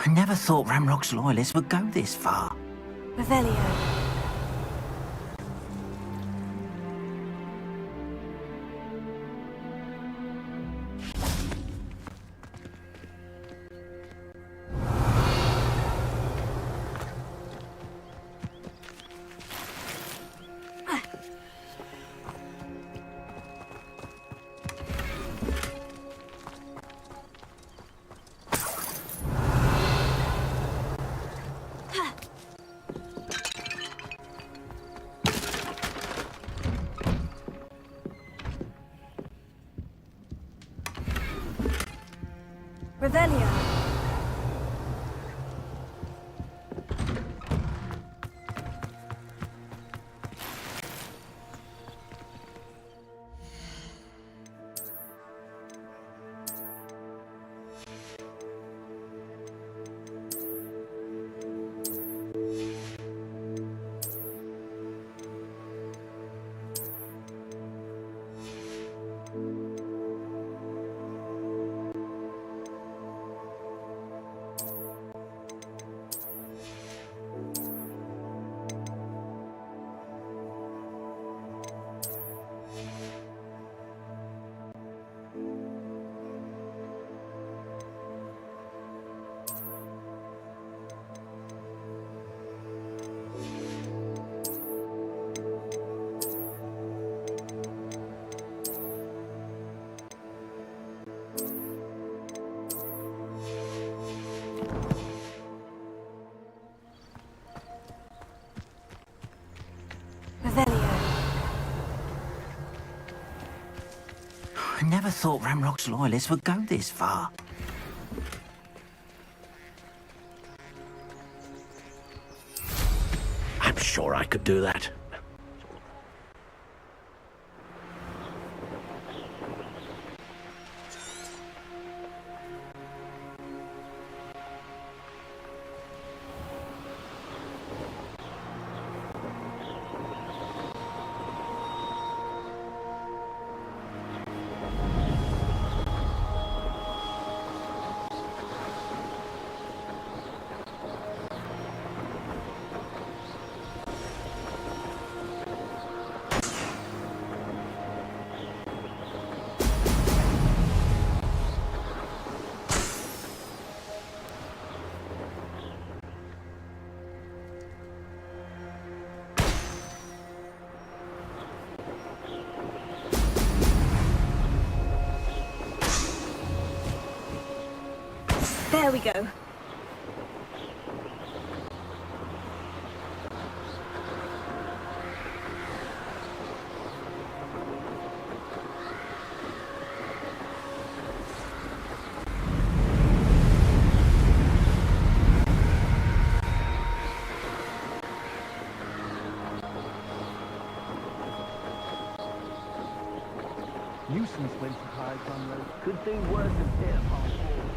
I never thought Ramrock's loyalists would go this far. Revelio. Revelio. I never thought Ramrock's loyalists would go this far. I'm sure I could do that. There we go. Nuisance when supplies unload. Could be worse than death on board.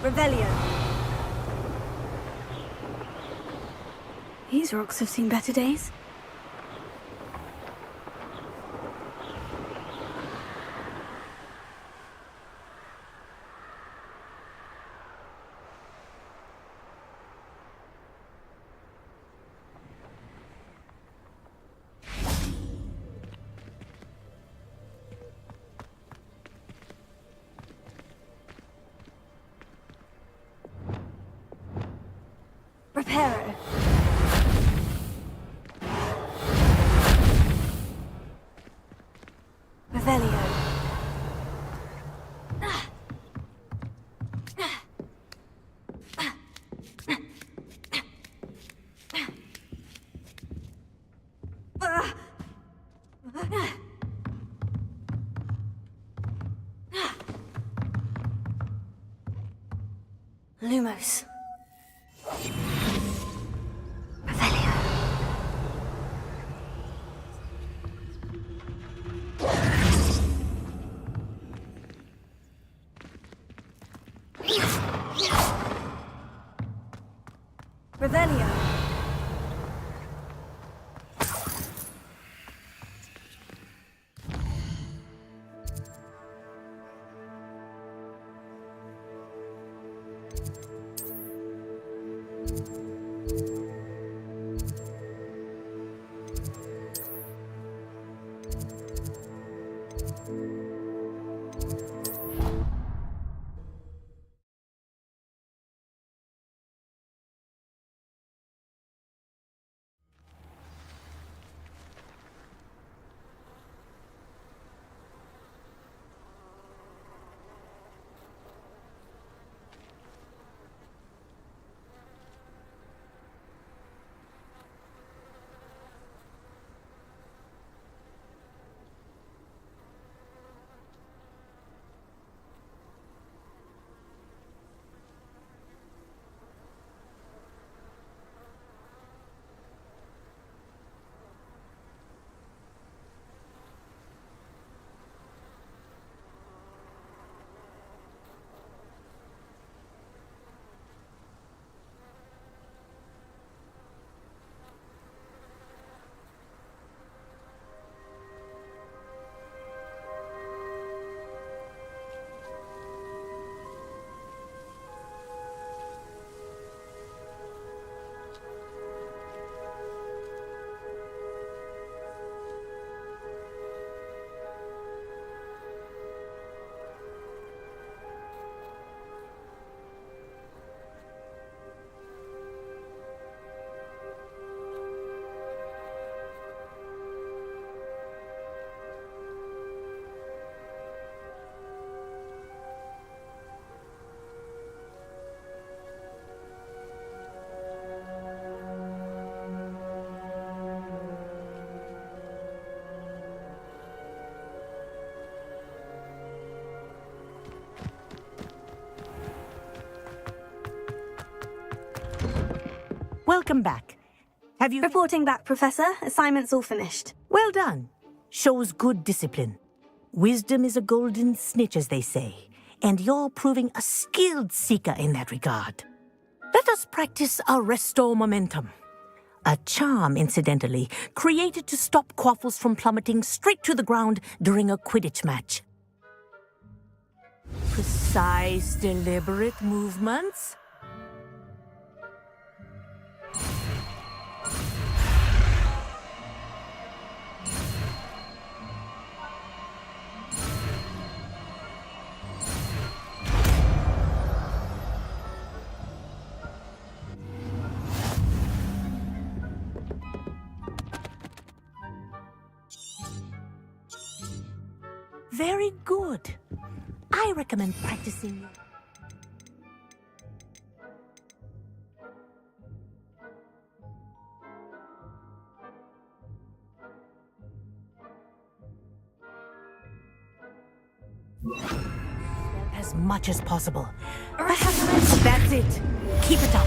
Revelio. These rocks have seen better days. Reparo. Revelio. Lumos. Revelio. Revelio. Welcome back. Have you... Reporting back, Professor. Assignment's all finished. Well done. Shows good discipline. Wisdom is a golden snitch, as they say, and you're proving a skilled seeker in that regard. Let us practice our restore momentum. A charm, incidentally, created to stop quaffles from plummeting straight to the ground during a Quidditch match. Precise, deliberate movements. Very good. I recommend practicing. As much as possible. That's it. Keep it up.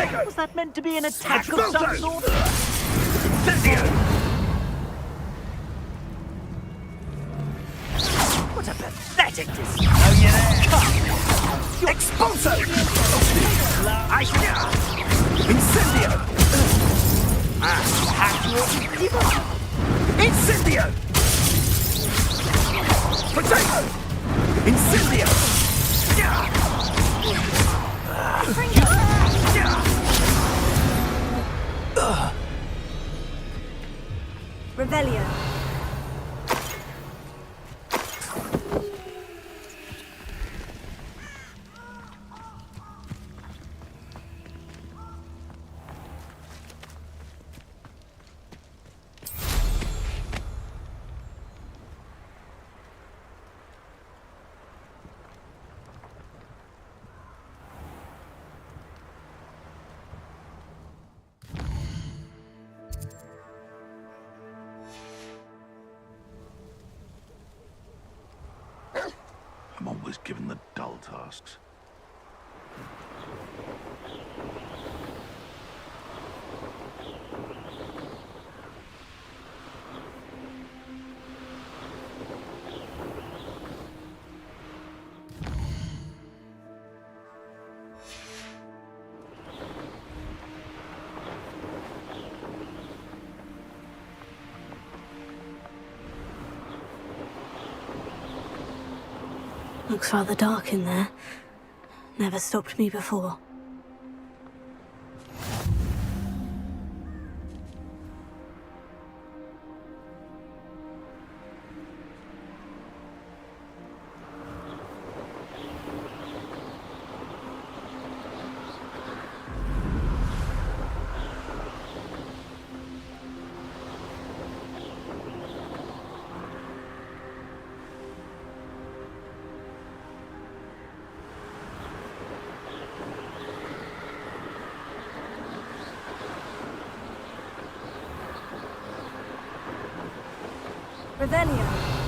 Protego! Was that meant to be an attack of some Expulso! sort? Incendio! What a pathetic display. Oh, yeah. Expulso! Incendio! Incendio! Protego! Incendio! Revelio. I'm always given the dull tasks. Looks rather dark in there. Never stopped me before. Revelio.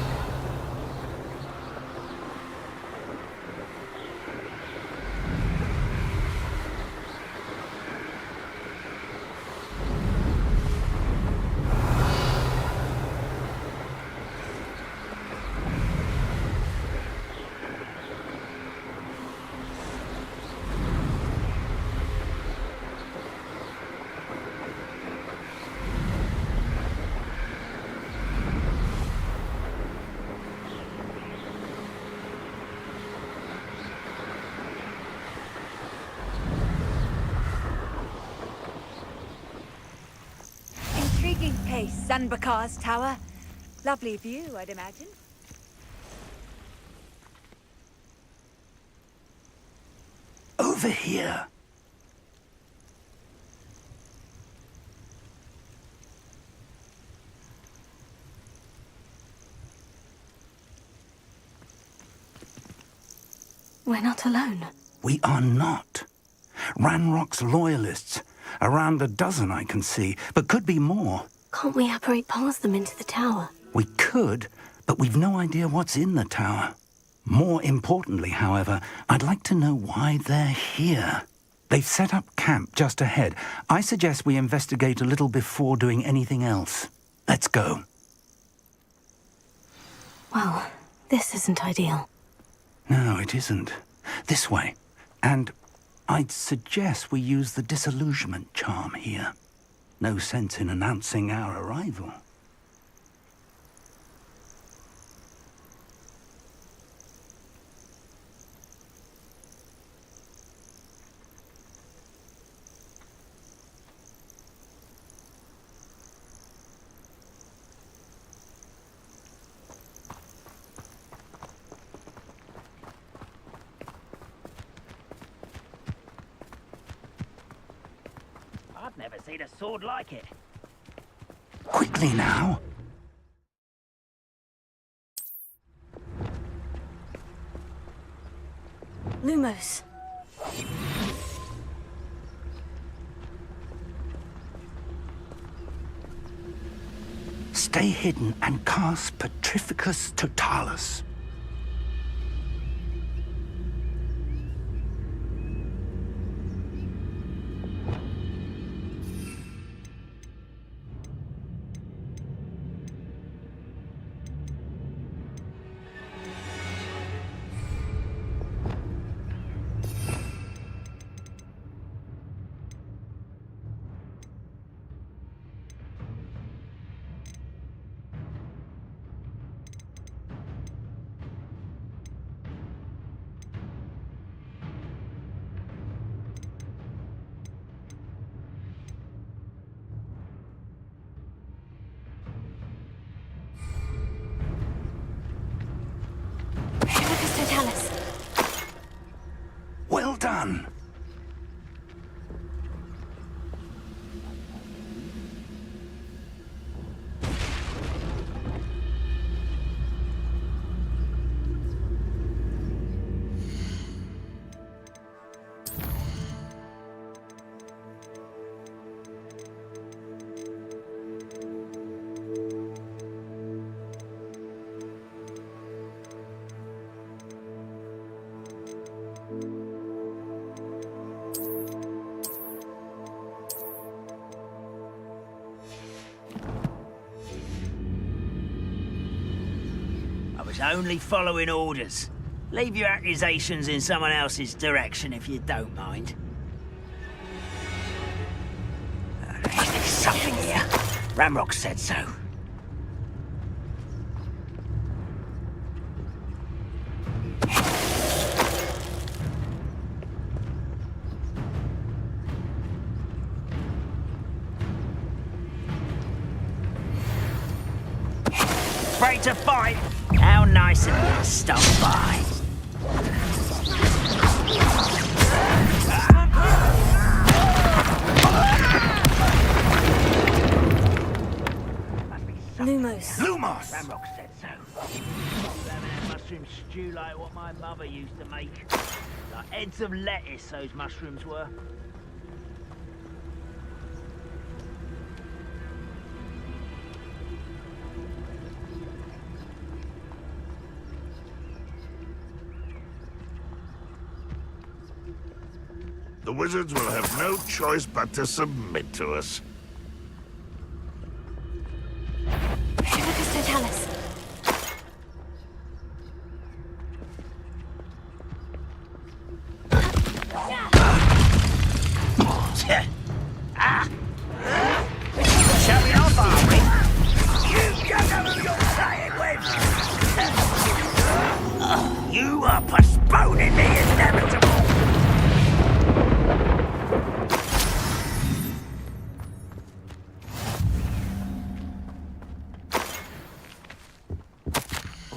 Intriguing place, Sanbakar's tower. Lovely view, I'd imagine. Over here. We're not alone. We are not. Ranrock's loyalists. Around a dozen I can see, but could be more. Can't we apparate past them into the tower? We could, but we've no idea what's in the tower. More importantly, however, I'd like to know why they're here. They've set up camp just ahead. I suggest we investigate a little before doing anything else. Let's go. Well, this isn't ideal. No, it isn't. This way. And I'd suggest we use the disillusionment charm here. No sense in announcing our arrival. I've never seen a sword like it. Quickly now. Lumos. Stay hidden and cast Petrificus Totalis. done. I was only following orders. Leave your accusations in someone else's direction if you don't mind. There's something here. Ramrock said so. Afraid to fight? How nice of you to stop by. Lumos. Lumos! Ramrock said so. That mushroom stew like what my mother used to make. Like heads of lettuce, those mushrooms were. The wizards will have no choice but to submit to us. Lucas Totalis. Ah! Showing off, are we? You don't know who you're playing with! You are postponing the inevitable!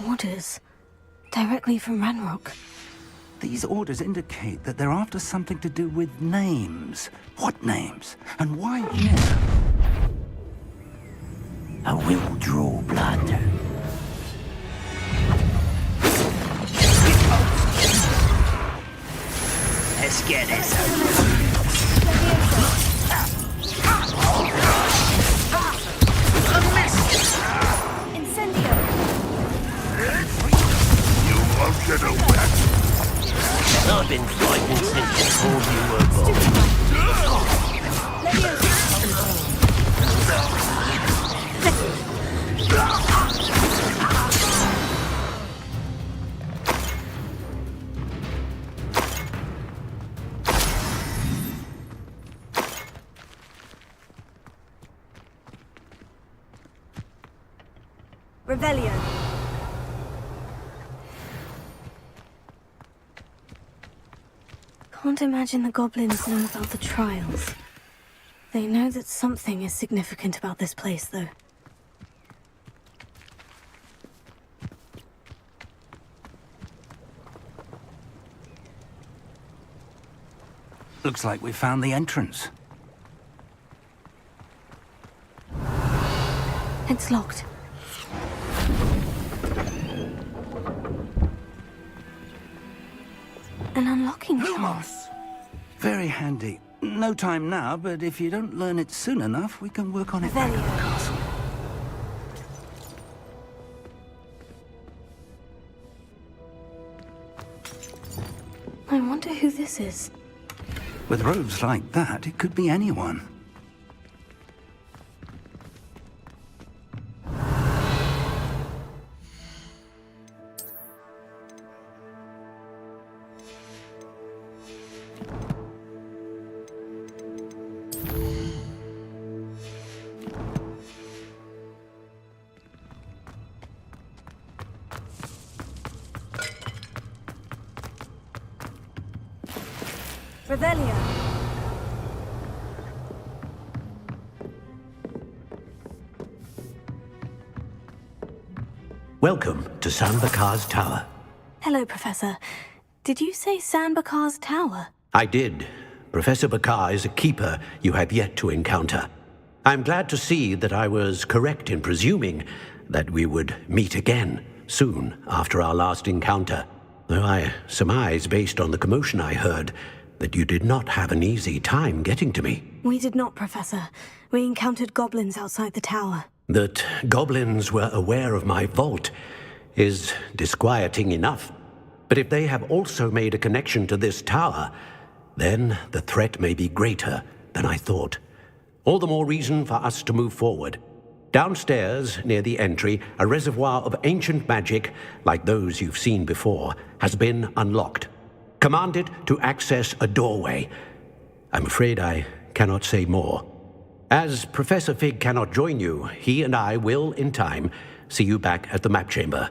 Orders. Directly from Ranrock. These orders indicate that they're after something to do with names. What names? And why here? I will draw blood. Let's get this over. Incendio. You won't get away. I've been fighting since you told you were born. Revelio. Can't imagine the goblins know about the trials. They know that something is significant about this place, though. Looks like we found the entrance. It's locked. An unlocking charm. Very handy. No time now, but if you don't learn it soon enough, we can work on it back at the Revelio. castle. I wonder who this is. With robes like that, it could be anyone. Revelio. Welcome to San Bakar's Tower. Hello, Professor. Did you say San Bakar's Tower? I did. Professor Bakar is a keeper you have yet to encounter. I'm glad to see that I was correct in presuming that we would meet again soon after our last encounter, though I surmise, based on the commotion I heard, that you did not have an easy time getting to me. We did not, Professor. We encountered goblins outside the tower. That goblins were aware of my vault is disquieting enough. But if they have also made a connection to this tower, then the threat may be greater than I thought. All the more reason for us to move forward. Downstairs, near the entry, a reservoir of ancient magic, like those you've seen before, has been unlocked. Command it to access a doorway. I'm afraid I cannot say more. As Professor Fig cannot join you, he and I will, in time, see you back at the map chamber.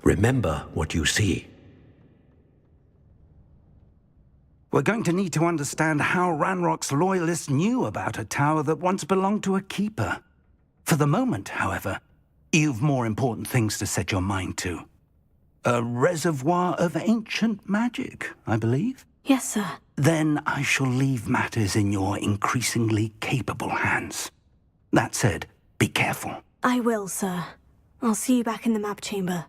Remember what you see. We're going to need to understand how Ranrock's loyalists knew about a tower that once belonged to a keeper. For the moment, however, you've more important things to set your mind to. A reservoir of ancient magic, I believe? Yes, sir. Then I shall leave matters in your increasingly capable hands. That said, be careful. I will, sir. I'll see you back in the map chamber.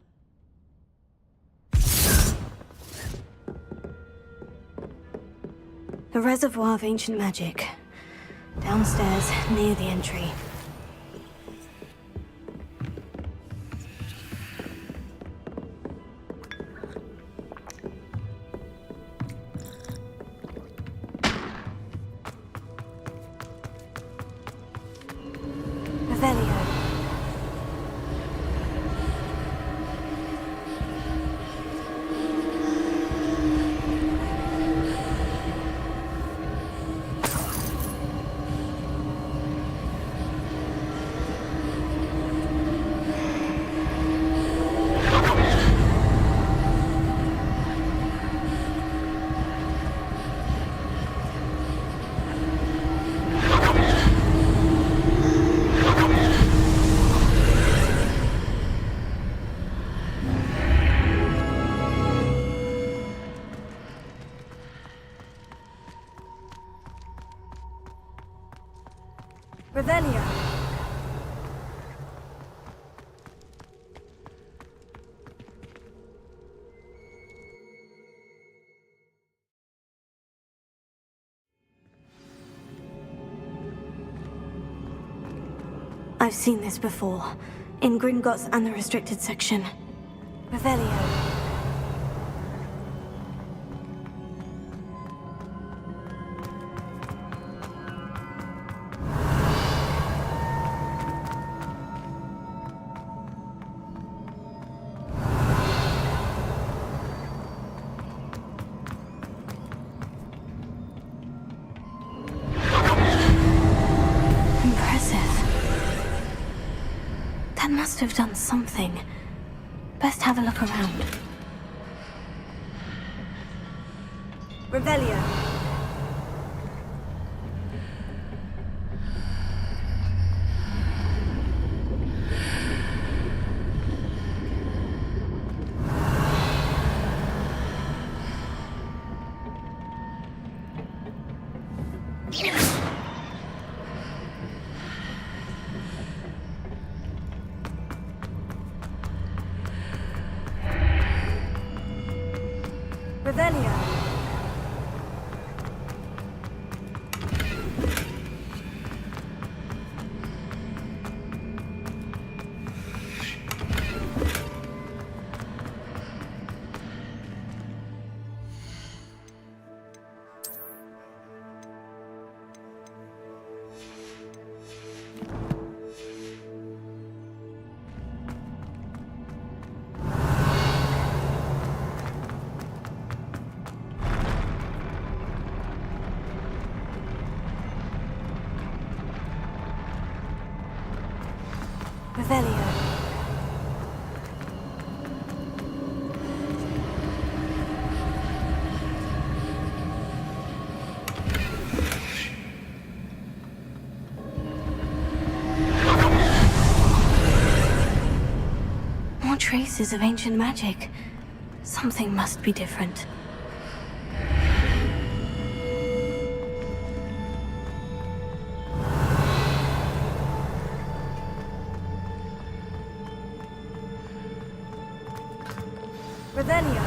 A reservoir of ancient magic. Downstairs, near the entry. Revelio. Revelio. I've seen this before, in Gringotts and the restricted section. Revelio. That must have done something. Best have a look around. Revelio. Revelio. Revelio. More traces of ancient magic. Something must be different. Revelio.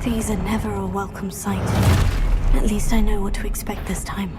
These are never a welcome sight. At least I know what to expect this time.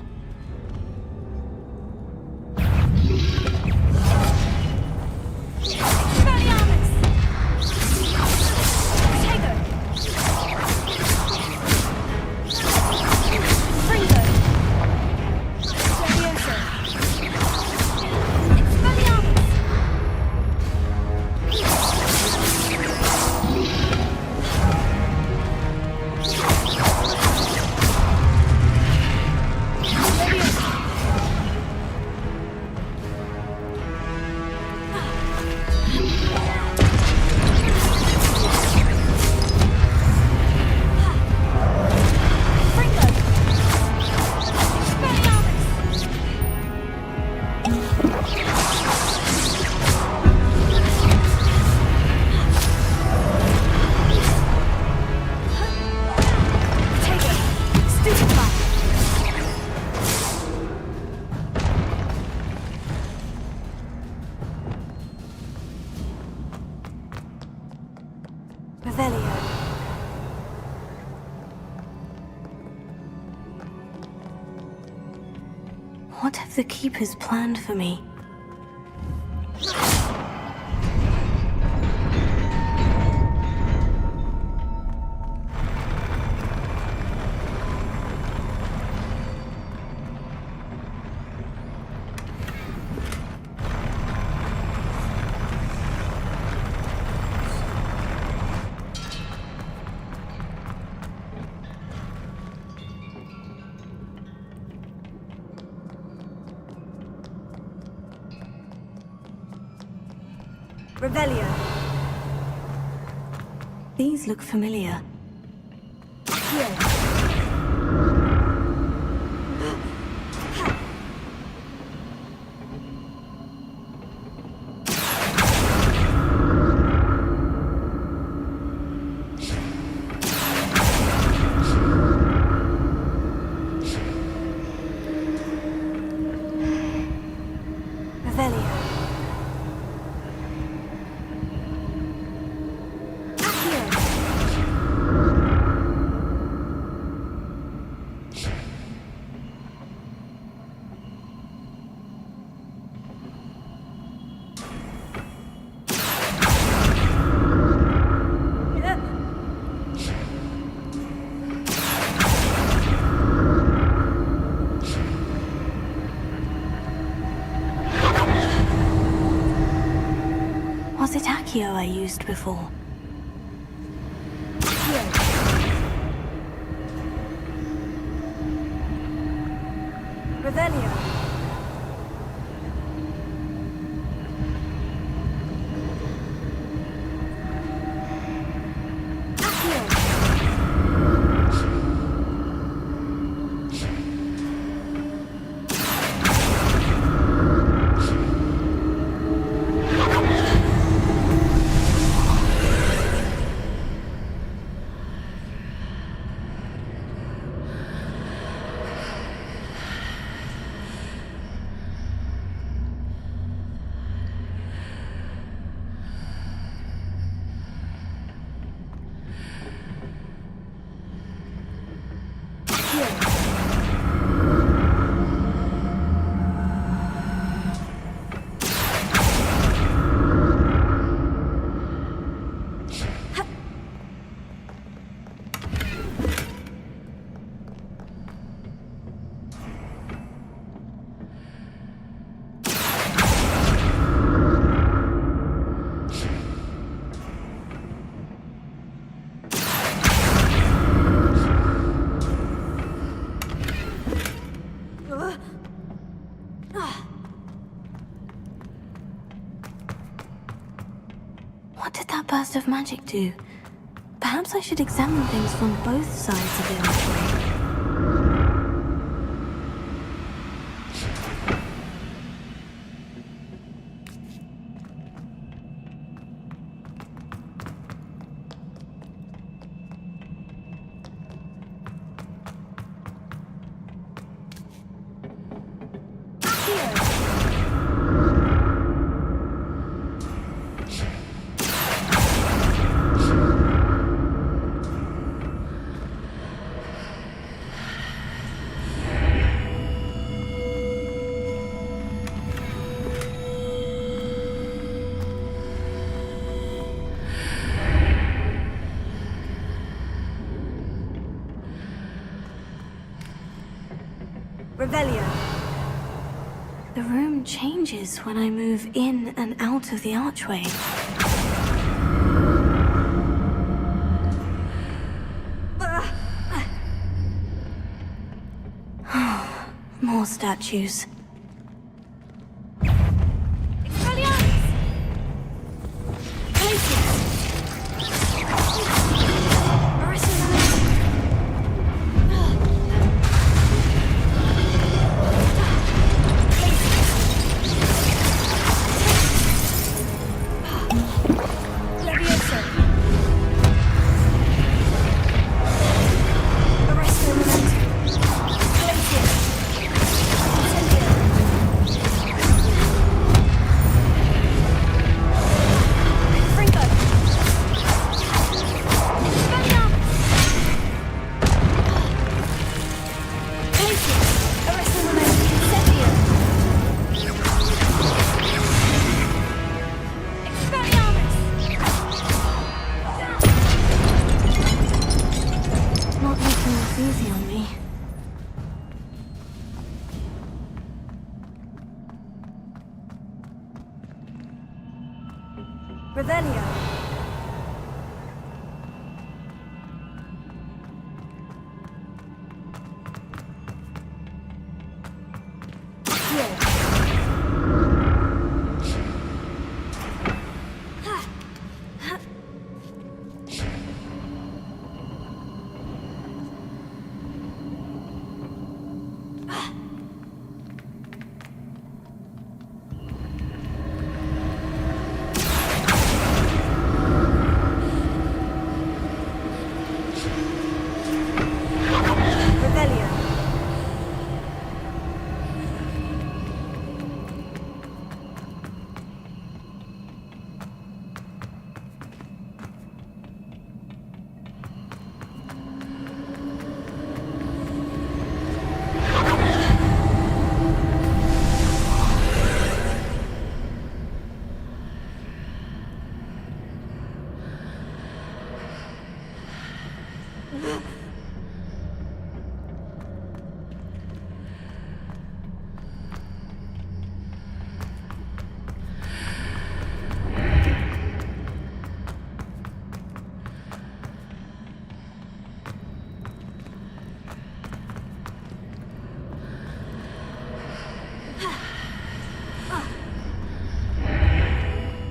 What have the Keepers planned for me? Revelio. These look familiar. Here. Revelio. Was it Accio I used before? Revelio. What did that burst of magic do? Perhaps I should examine things from both sides of the archway. Revelio. The room changes when I move in and out of the archway. More statues. Expelliarmus! Glacius! Not making this easy on me. Revelio. Revelio.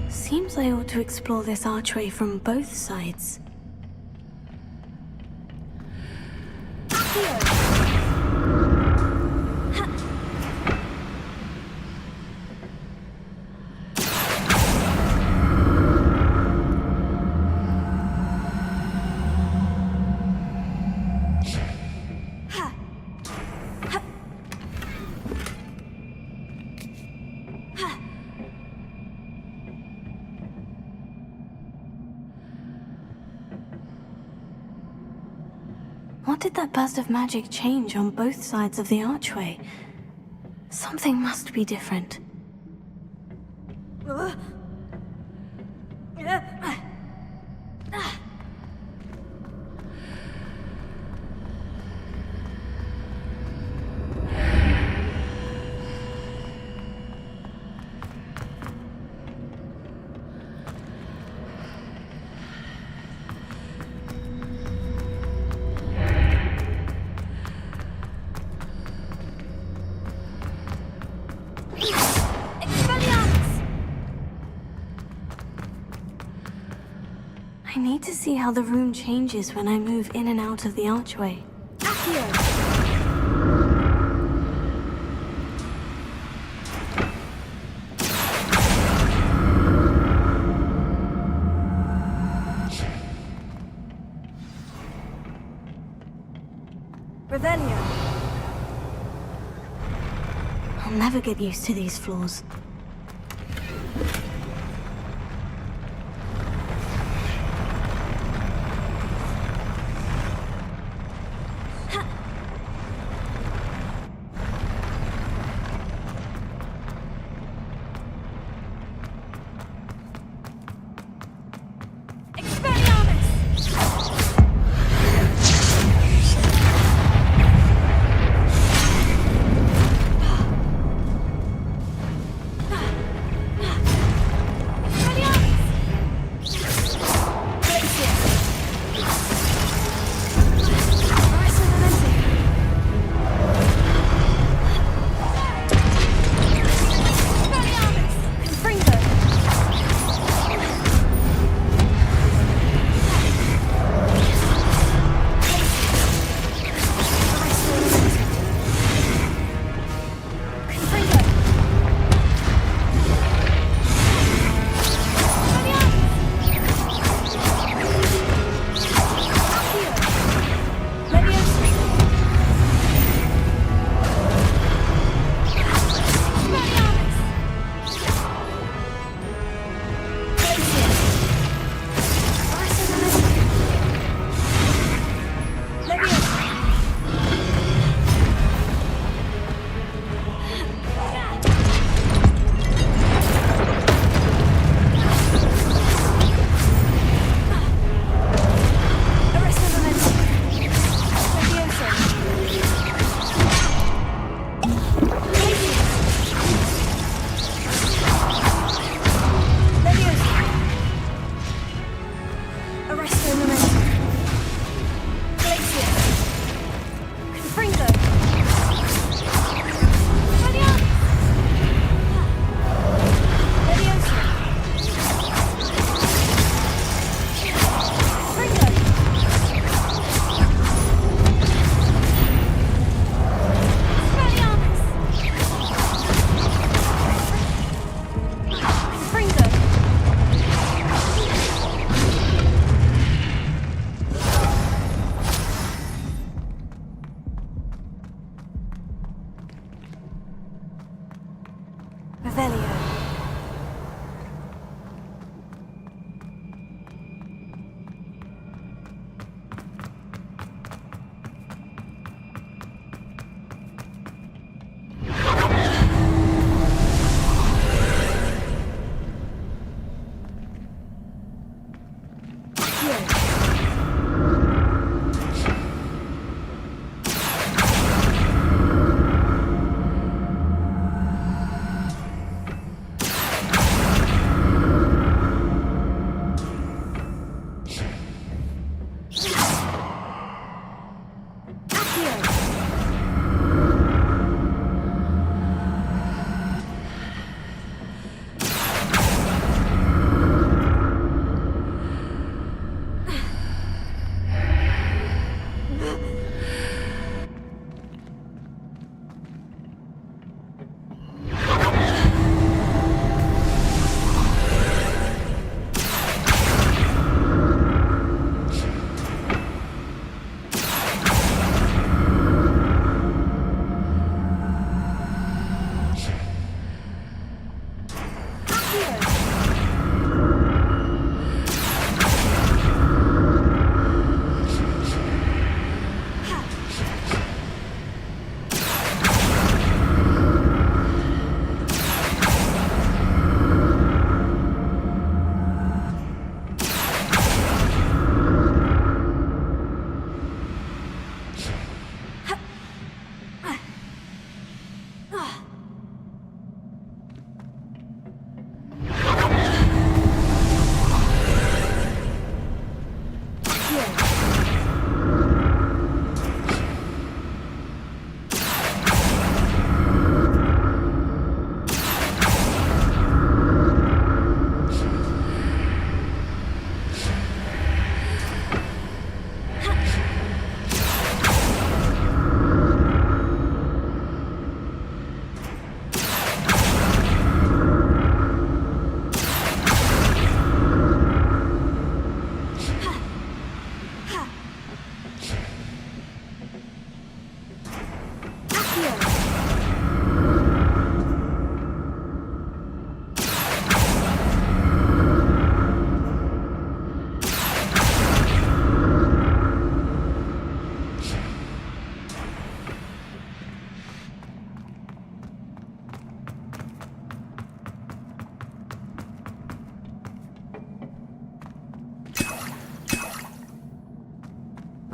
Seems I ought to explore this archway from both sides. What did that burst of magic change on both sides of the archway? Something must be different. I need to see how the room changes when I move in and out of the archway. Revelio. I'll never get used to these floors.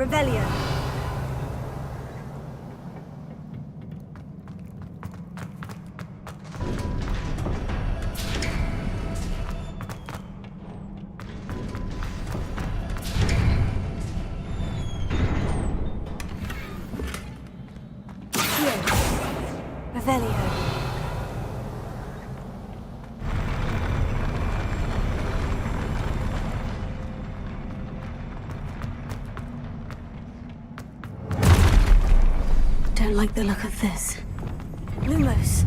Rebellion. Revelio. Don't like the look of this. Lumos.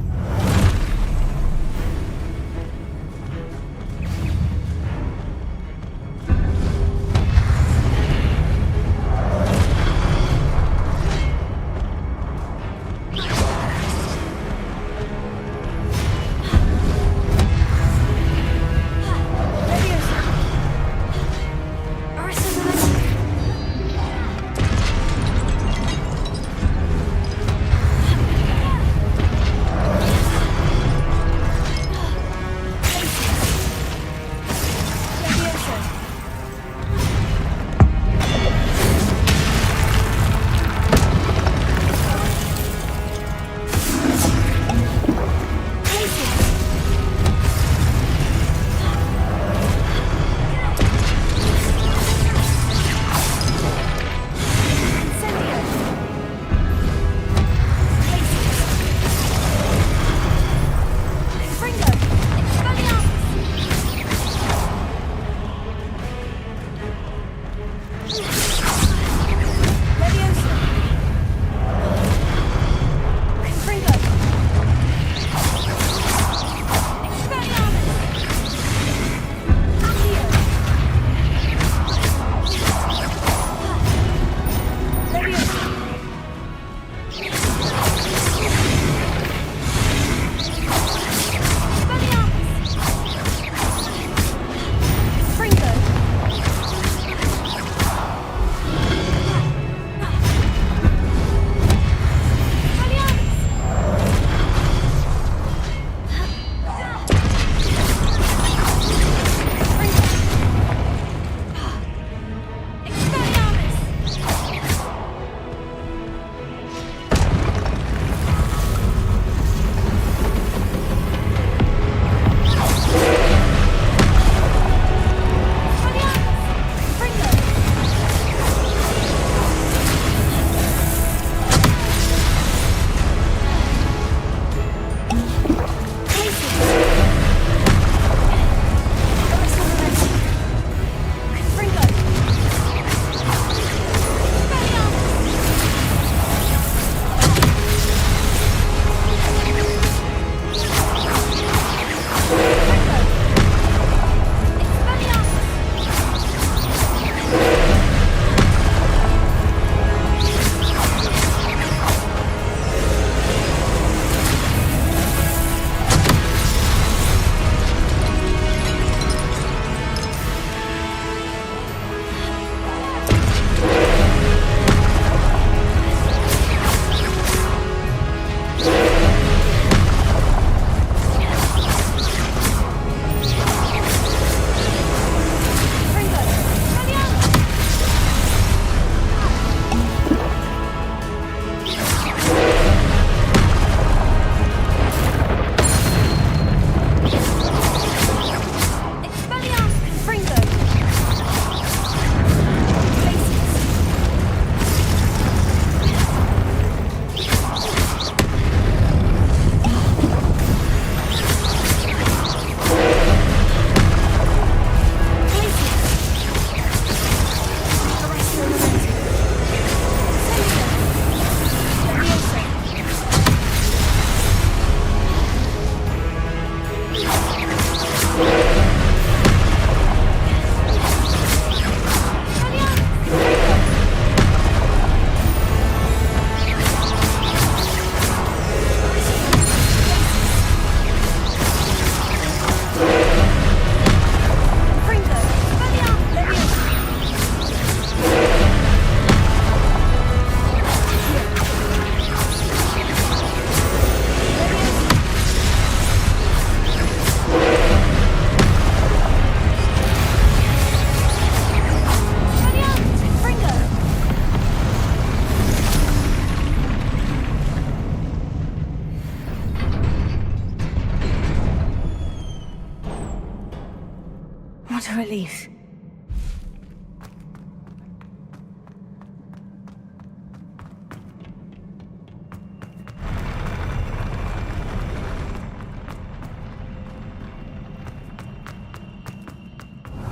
What a relief.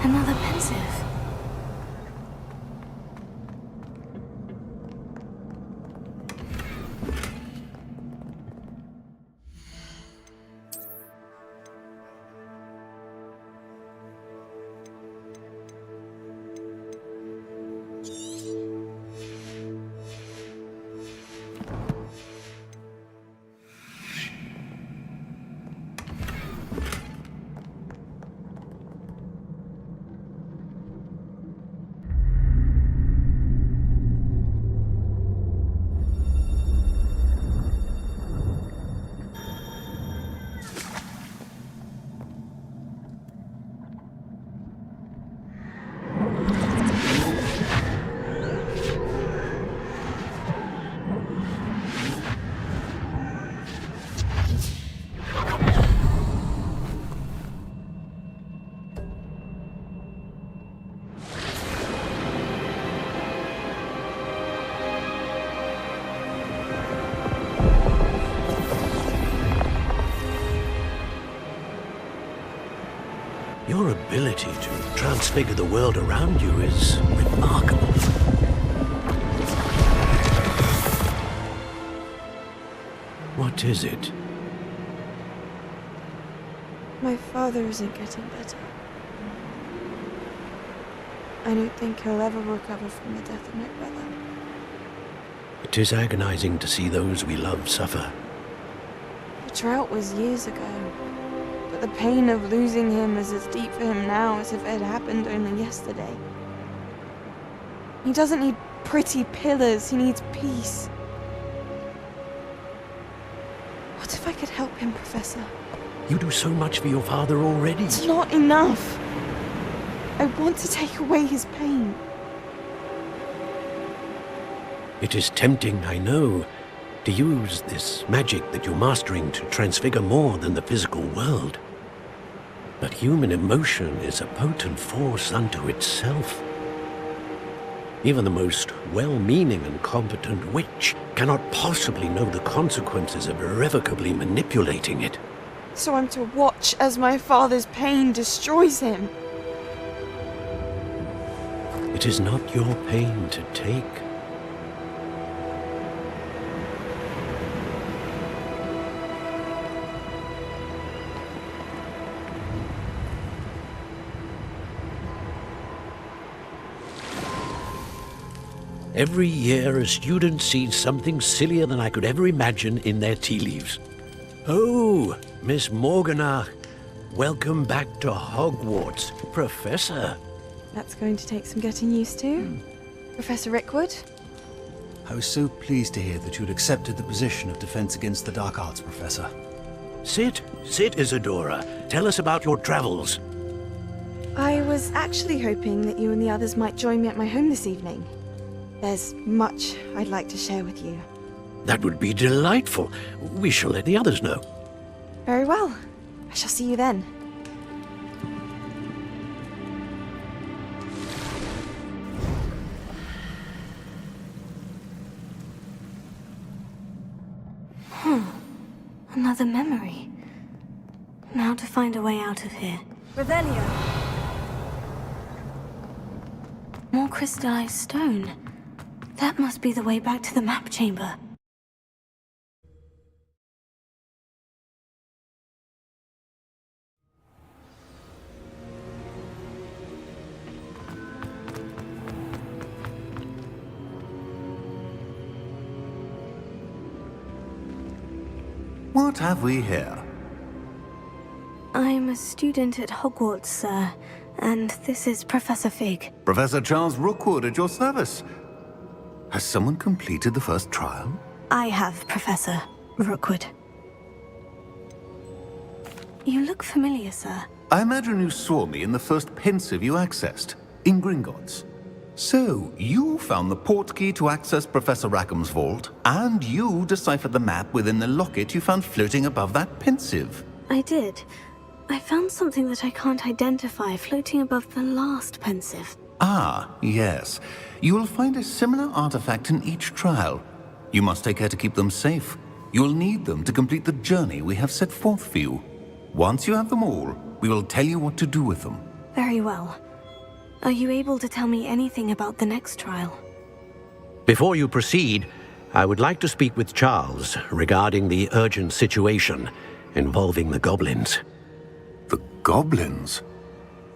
Another pensive. Your ability to transfigure the world around you is remarkable. What is it? My father isn't getting better. I don't think he'll ever recover from the death of my brother. It is agonizing to see those we love suffer. The drought was years ago, but the pain of losing him is as deep for him now as if it had happened only yesterday. He doesn't need pretty pillars, he needs peace. What if I could help him, Professor? You do so much for your father already. It's not enough. I want to take away his pain. It is tempting, I know, to use this magic that you're mastering to transfigure more than the physical world. But human emotion is a potent force unto itself. Even the most well-meaning and competent witch cannot possibly know the consequences of irrevocably manipulating it. So I'm to watch as my father's pain destroys him. It is not your pain to take. Every year, a student sees something sillier than I could ever imagine in their tea leaves. Oh, Miss Morganach, welcome back to Hogwarts, Professor. That's going to take some getting used to. Professor Rickwood? I was so pleased to hear that you'd accepted the position of Defense Against the Dark Arts, Professor. Sit, Isadora. Tell us about your travels. I was actually hoping that you and the others might join me at my home this evening. There's much I'd like to share with you. That would be delightful. We shall let the others know. Very well. I shall see you then. Another memory. Now to find a way out of here. Revelio. More crystallized stone. That must be the way back to the map chamber. What have we here? I'm a student at Hogwarts, sir, and this is Professor Fig. Professor Charles Rookwood at your service. Has someone completed the first trial? I have, Professor Rookwood. You look familiar, sir. I imagine you saw me in the first pensive you accessed, in Gringotts. So, you found the portkey to access Professor Rackham's vault, and you deciphered the map within the locket you found floating above that pensive. I did. I found something that I can't identify floating above the last pensive. Ah, yes. You will find a similar artifact in each trial. You must take care to keep them safe. You'll need them to complete the journey we have set forth for you. Once you have them all, we will tell you what to do with them. Very well. Are you able to tell me anything about the next trial? Before you proceed, I would like to speak with Charles regarding the urgent situation involving the goblins. The goblins?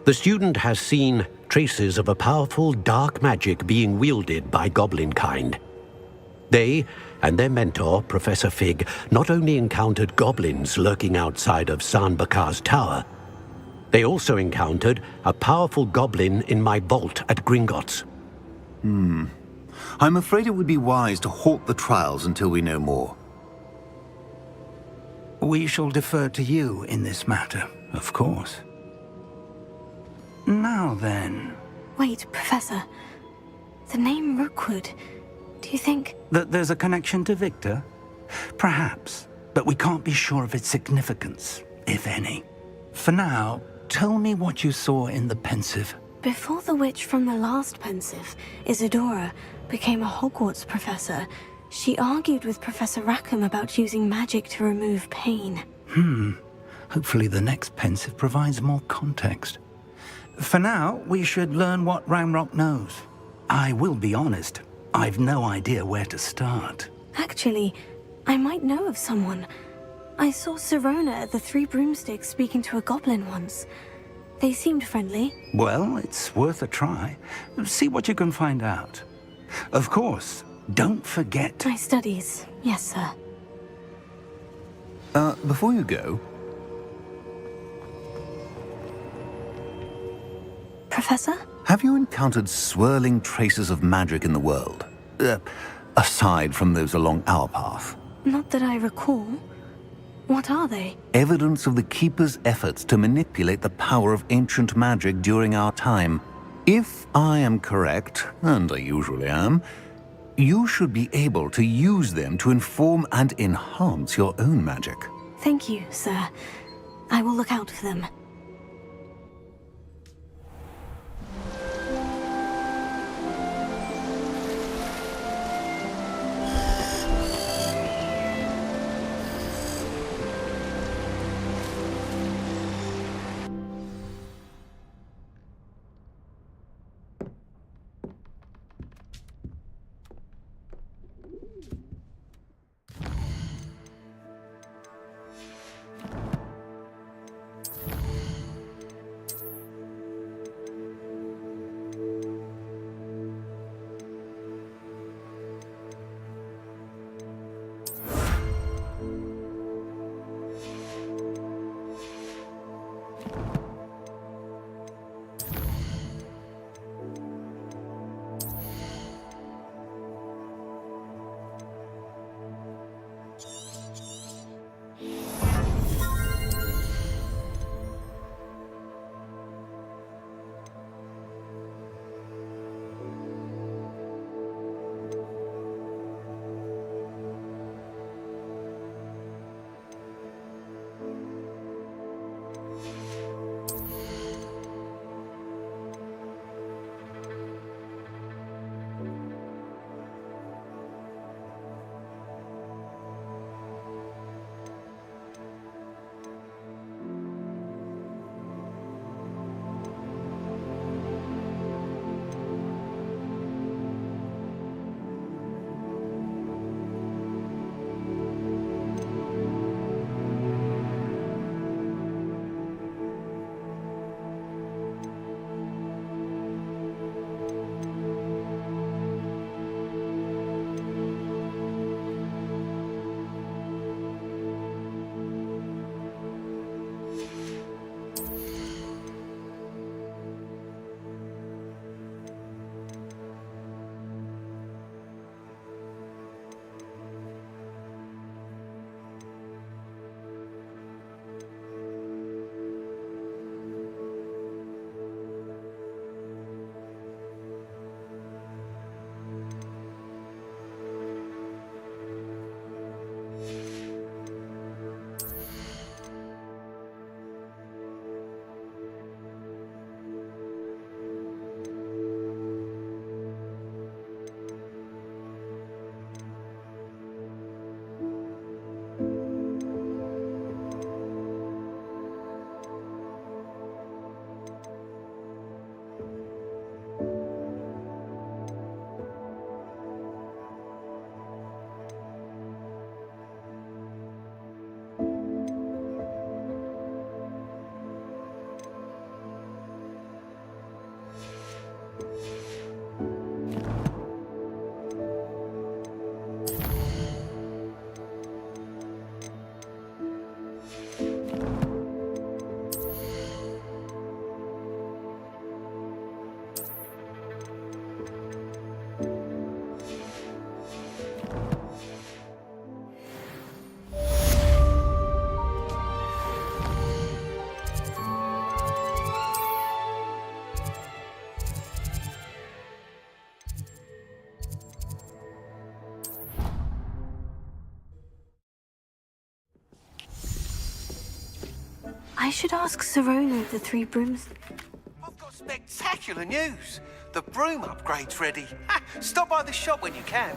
The student has seen traces of a powerful dark magic being wielded by goblin kind. They and their mentor, Professor Fig, not only encountered goblins lurking outside of San Bakar's tower, they also encountered a powerful goblin in my vault at Gringotts. I'm afraid it would be wise to halt the trials until we know more. We shall defer to you in this matter, of course. Now then, Wait, Professor. The name Rookwood. Do you think... that there's a connection to Victor? Perhaps, but we can't be sure of its significance, if any. For now, tell me what you saw in the pensive. Before the witch from the last pensive, Isadora, became a Hogwarts professor, she argued with Professor Rackham about using magic to remove pain. Hopefully the next pensive provides more context. For now, we should learn what Ranrock knows. I will be honest, I've no idea where to start. Actually, I might know of someone. I saw Sirona at the Three Broomsticks speaking to a goblin once. They seemed friendly. Well, it's worth a try. See what you can find out. Of course, don't forget... My studies, yes, sir. Before you go, Professor? have you encountered swirling traces of magic in the world? Aside from those along our path. Not that I recall. What are they? Evidence of the Keeper's efforts to manipulate the power of ancient magic during our time. If I am correct, and I usually am, you should be able to use them to inform and enhance your own magic. Thank you, sir. I will look out for them. I should ask Serona of the Three Brooms. I've got spectacular news. The broom upgrade's ready. Ha, stop by the shop when you can.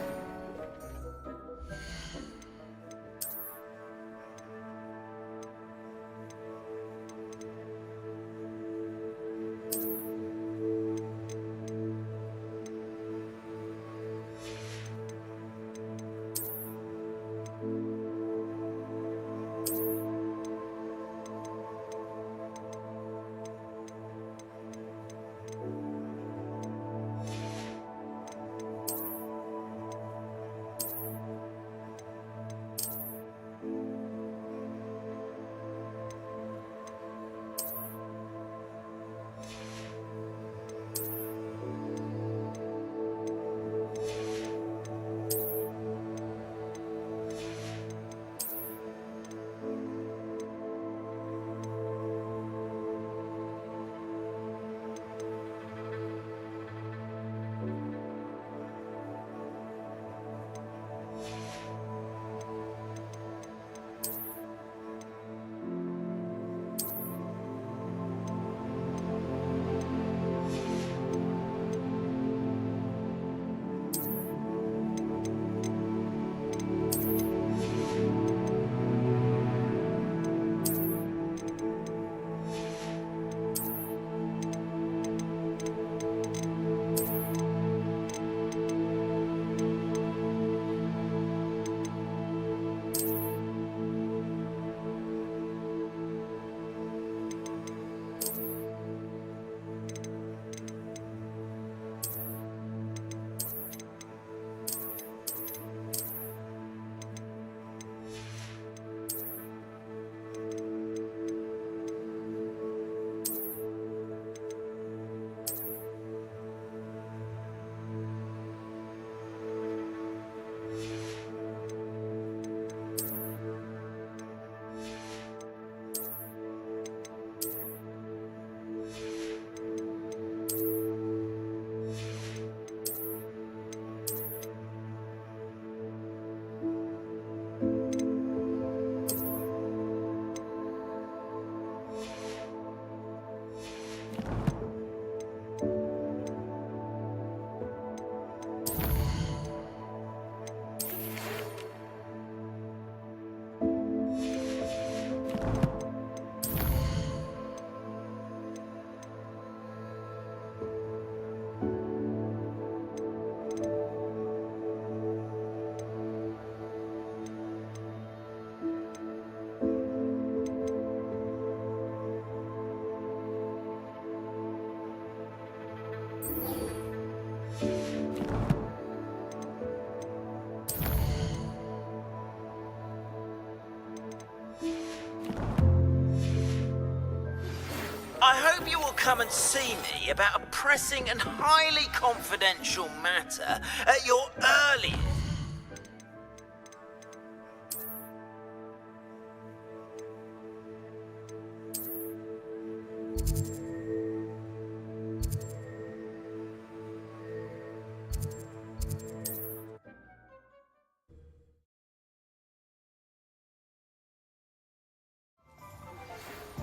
I hope you will come and see me about a pressing and highly confidential matter at your earliest.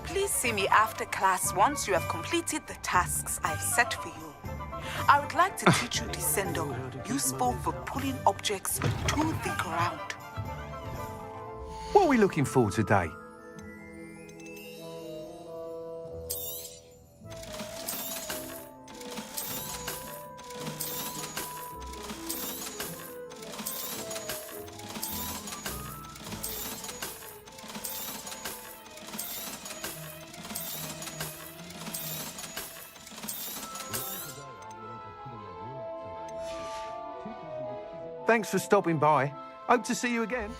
Please see me after class once you have completed the tasks I've set for you. I would like to teach you Descendo, useful for pulling objects to the ground. What are we looking for today? Thanks for stopping by. Hope to see you again.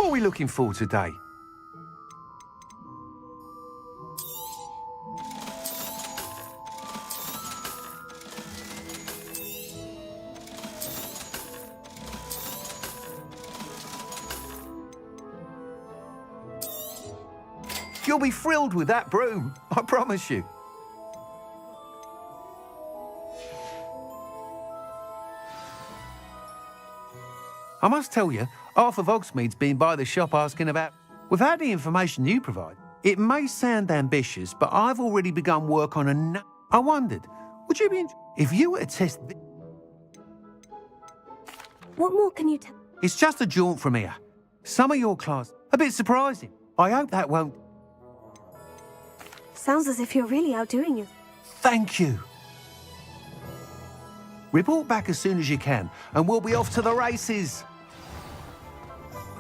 are we looking for today? You'll be thrilled with that broom, I promise you. I must tell you, half of Hogsmeade's been by the shop asking about... Without the information you provide, it may sound ambitious, but I've already begun work on a... I wondered, would you be... If you were to test... What more can you tell? It's just a jaunt from here. Some of your class... A bit surprising. I hope that won't... Sounds as if you're really outdoing it. Thank you. Report back as soon as you can, and we'll be off to the races.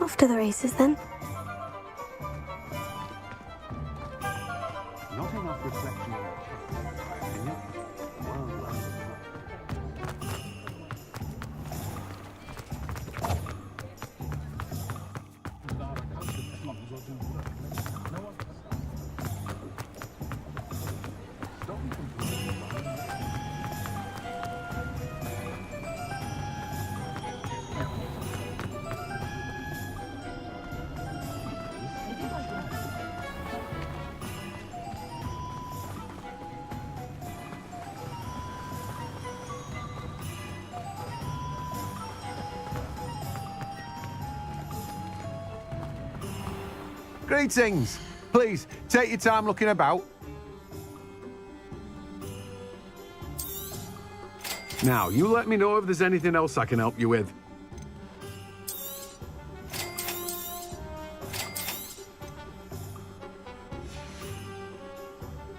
Off to the races, then. Not enough reflection on Greetings. Please, take your time looking about. Now, you let me know if there's anything else I can help you with.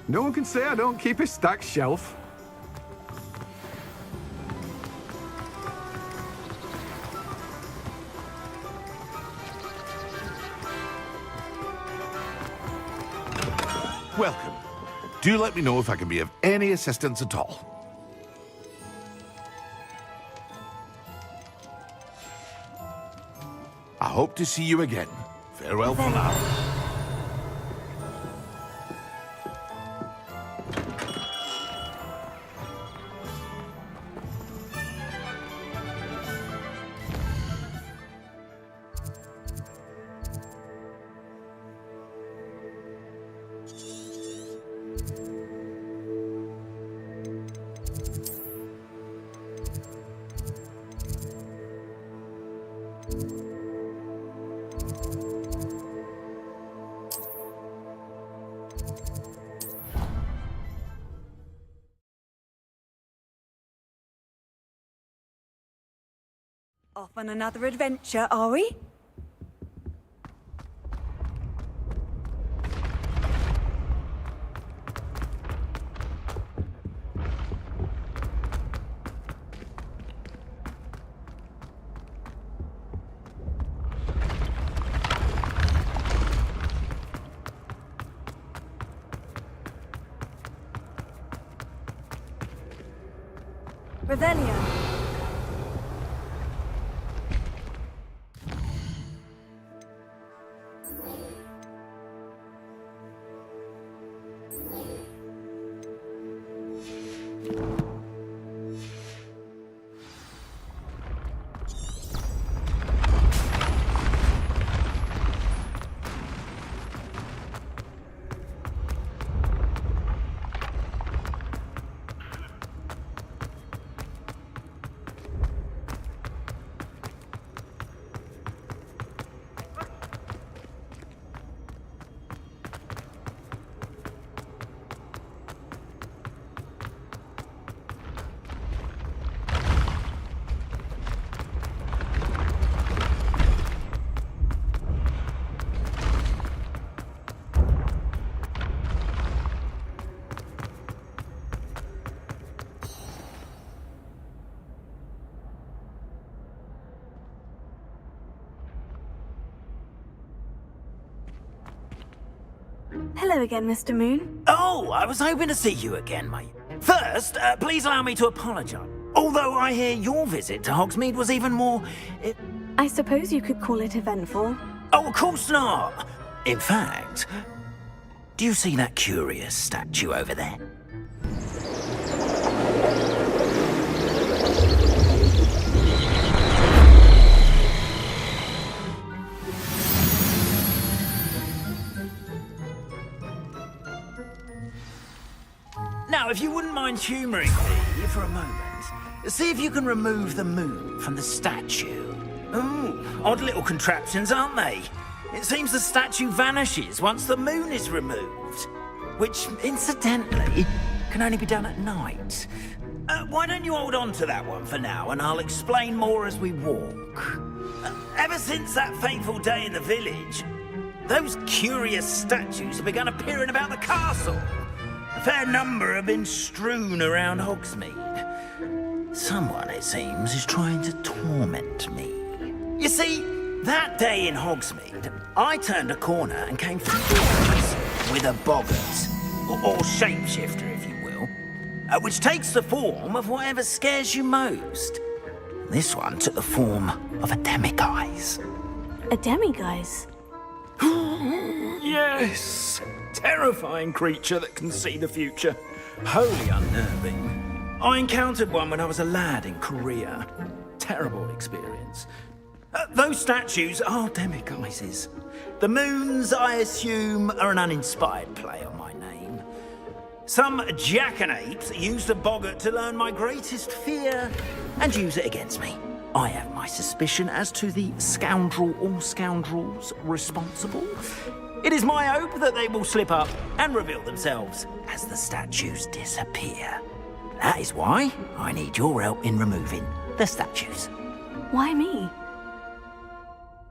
No one can say I don't keep a stacked shelf. Welcome. Do let me know if I can be of any assistance at all. I hope to see you again. Farewell for now. Off on another adventure, are we? Revelio. Hello again, Mr. Moon. Oh, I was hoping to see you again, mate. First, please allow me to apologise. Although I hear your visit to Hogsmeade was even more... I suppose you could call it eventful. Oh, of course not. In fact, do you see that curious statue over there? Now, if you wouldn't mind humouring me for a moment, see if you can remove the moon from the statue. Ooh, odd little contraptions, aren't they? It seems the statue vanishes once the moon is removed, which, incidentally, can only be done at night. Why don't you hold on to that one for now, and I'll explain more as we walk. Ever since that fateful day in the village, those curious statues have begun appearing about the castle. A fair number have been strewn around Hogsmeade. Someone, it seems, is trying to torment me. You see, that day in Hogsmeade, I turned a corner and came through doors with a boggart, or shapeshifter, if you will, which takes the form of whatever scares you most. This one took the form of a demiguise. A demiguise? Yes! Terrifying creature that can see the future. Wholly unnerving. I encountered one when I was a lad in Korea. Terrible experience. Those statues are demiguises. The moons, I assume, are an uninspired play on my name. Some jackanapes used a boggart to learn my greatest fear and use it against me. I have my suspicion as to the scoundrel or scoundrels responsible. It is my hope that they will slip up and reveal themselves as the statues disappear. That is why I need your help in removing the statues. Why me?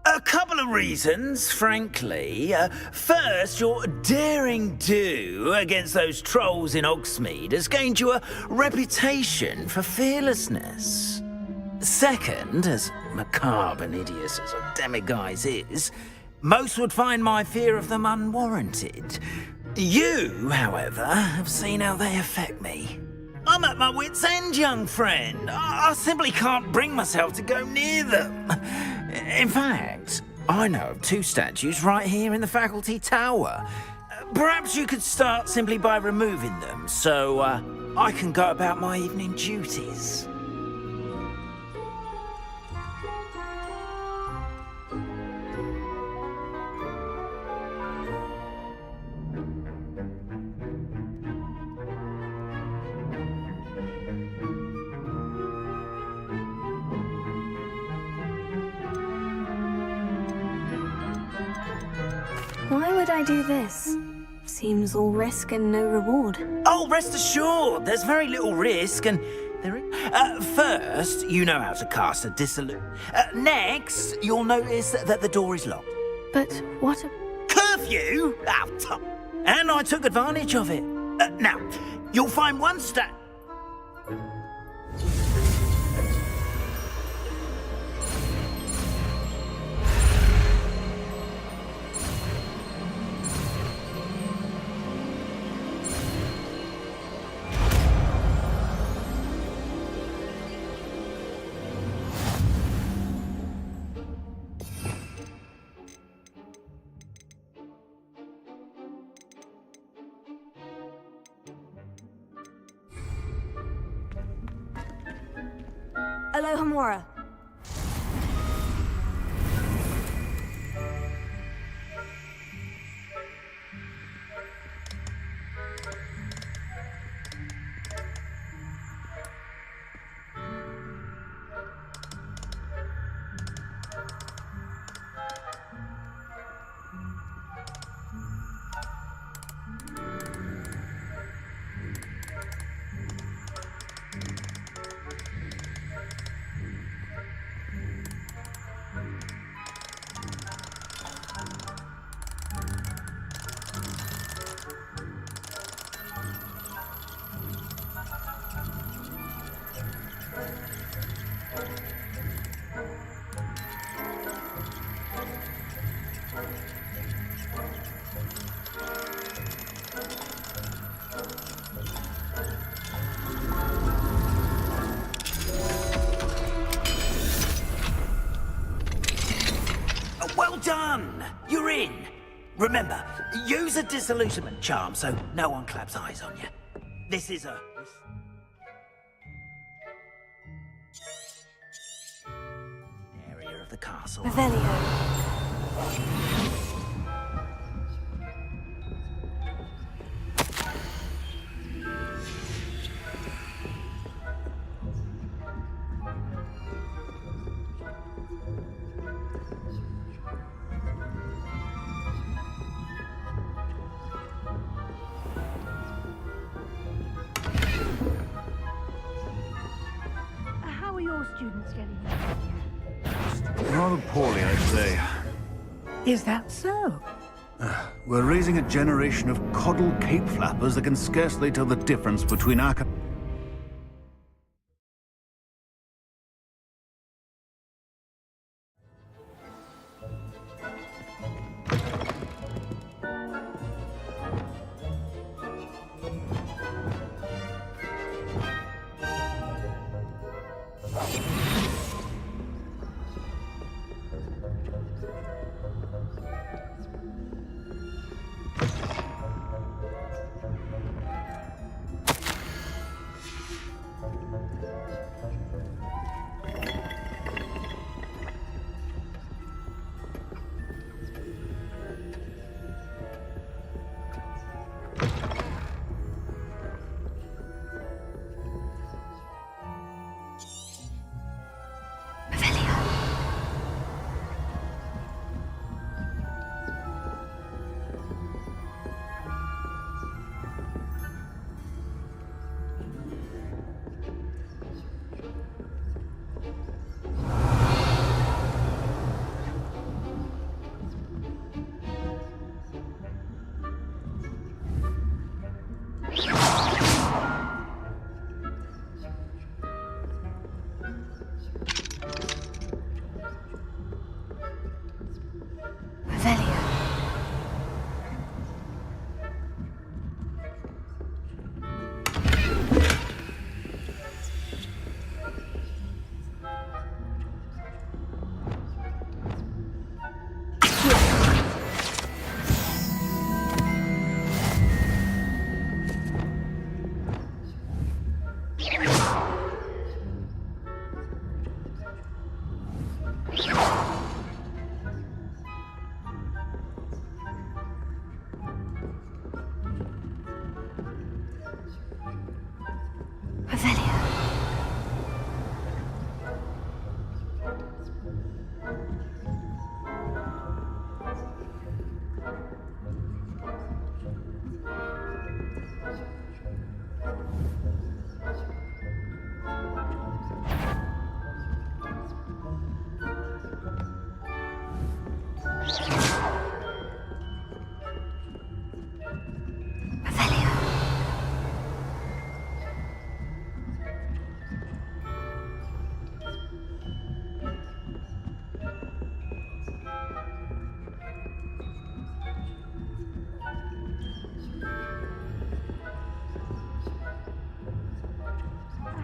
A couple of reasons, frankly. First, your daring do against those trolls in Hogsmeade has gained you a reputation for fearlessness. Second, as macabre and hideous as a demiguise is, most would find my fear of them unwarranted. You, however, have seen how they affect me. I'm at my wit's end, young friend. I simply can't bring myself to go near them. In fact, I know of 2 statues right here in the faculty tower. Perhaps you could start simply by removing them, so I can go about my evening duties. Why would I do this? Seems all risk and no reward. Oh, rest assured, there's very little risk, and first, you know how to cast a dissolute. Next, you'll notice that the door is locked. But what a... Curfew? Oh, and I took advantage of it. Now, you'll find one Alohomora. done! You're in! Remember, use a disillusionment charm so no one claps eyes on you. This is a... area of the castle. Revelio. How are your students getting on? Rather poorly, I'd say. Is that so? We're raising a generation of coddle cape flappers that can scarcely tell the difference between our...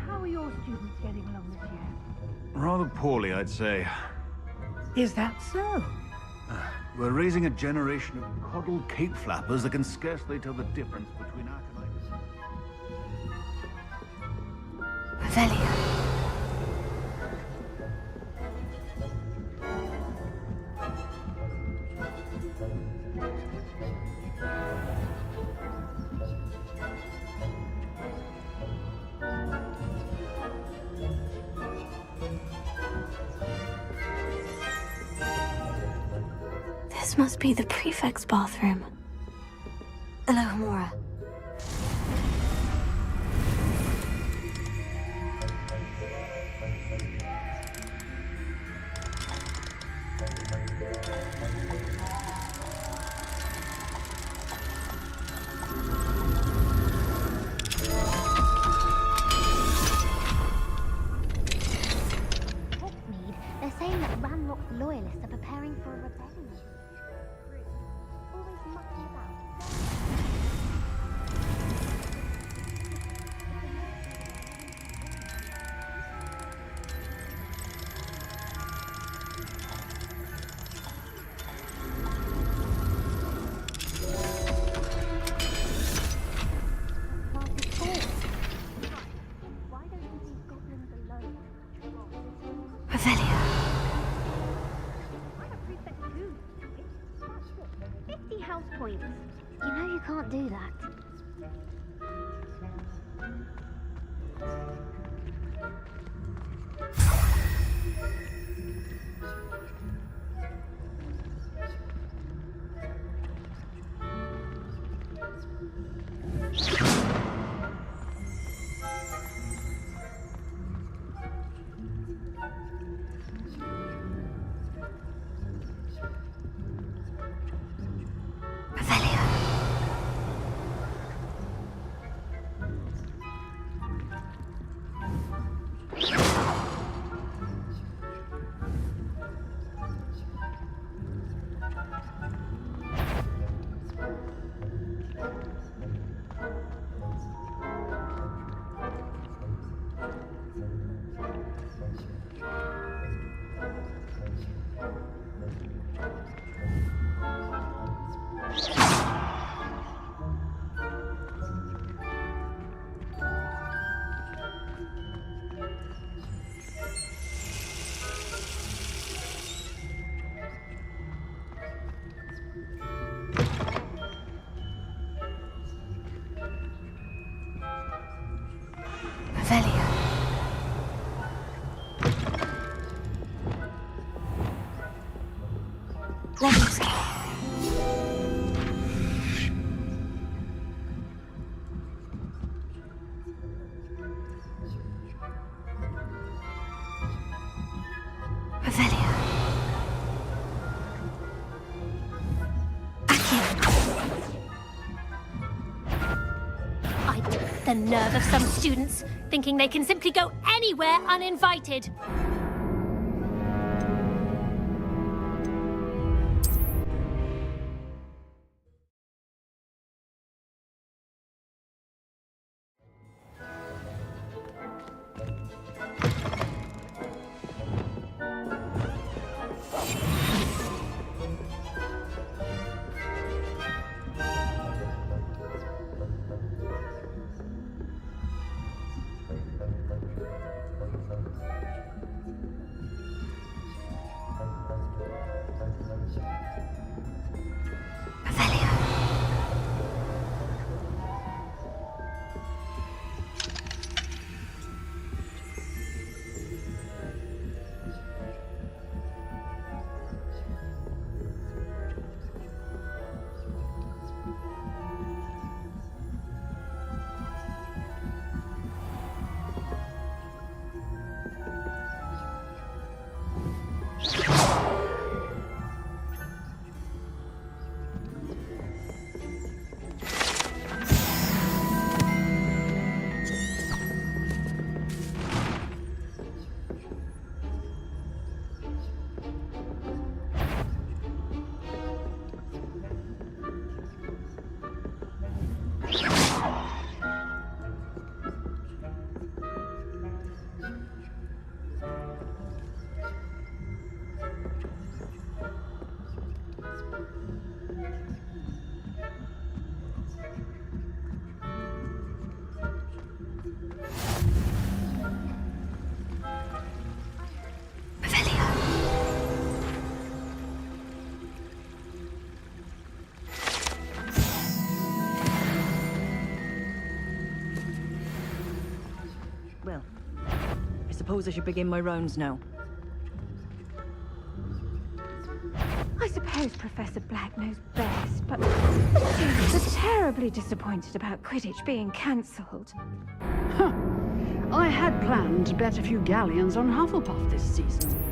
How are your students getting along this year? Rather poorly, I'd say. Is that so? We're raising a generation of coddle cape flappers that can scarcely tell the difference between our... Revelio. This must be the prefect's bathroom. Alohomora. They're saying that Ranrock's loyalists are preparing for a rebellion. Always mucking about. 50 house points. You know you can't do that. Levels. Revelio. The nerve of some students, thinking they can simply go anywhere uninvited. Well, I suppose I should begin my rounds now. I suppose Professor Black knows best, but the students are terribly disappointed about Quidditch being cancelled. Huh. I had planned to bet a few galleons on Hufflepuff this season.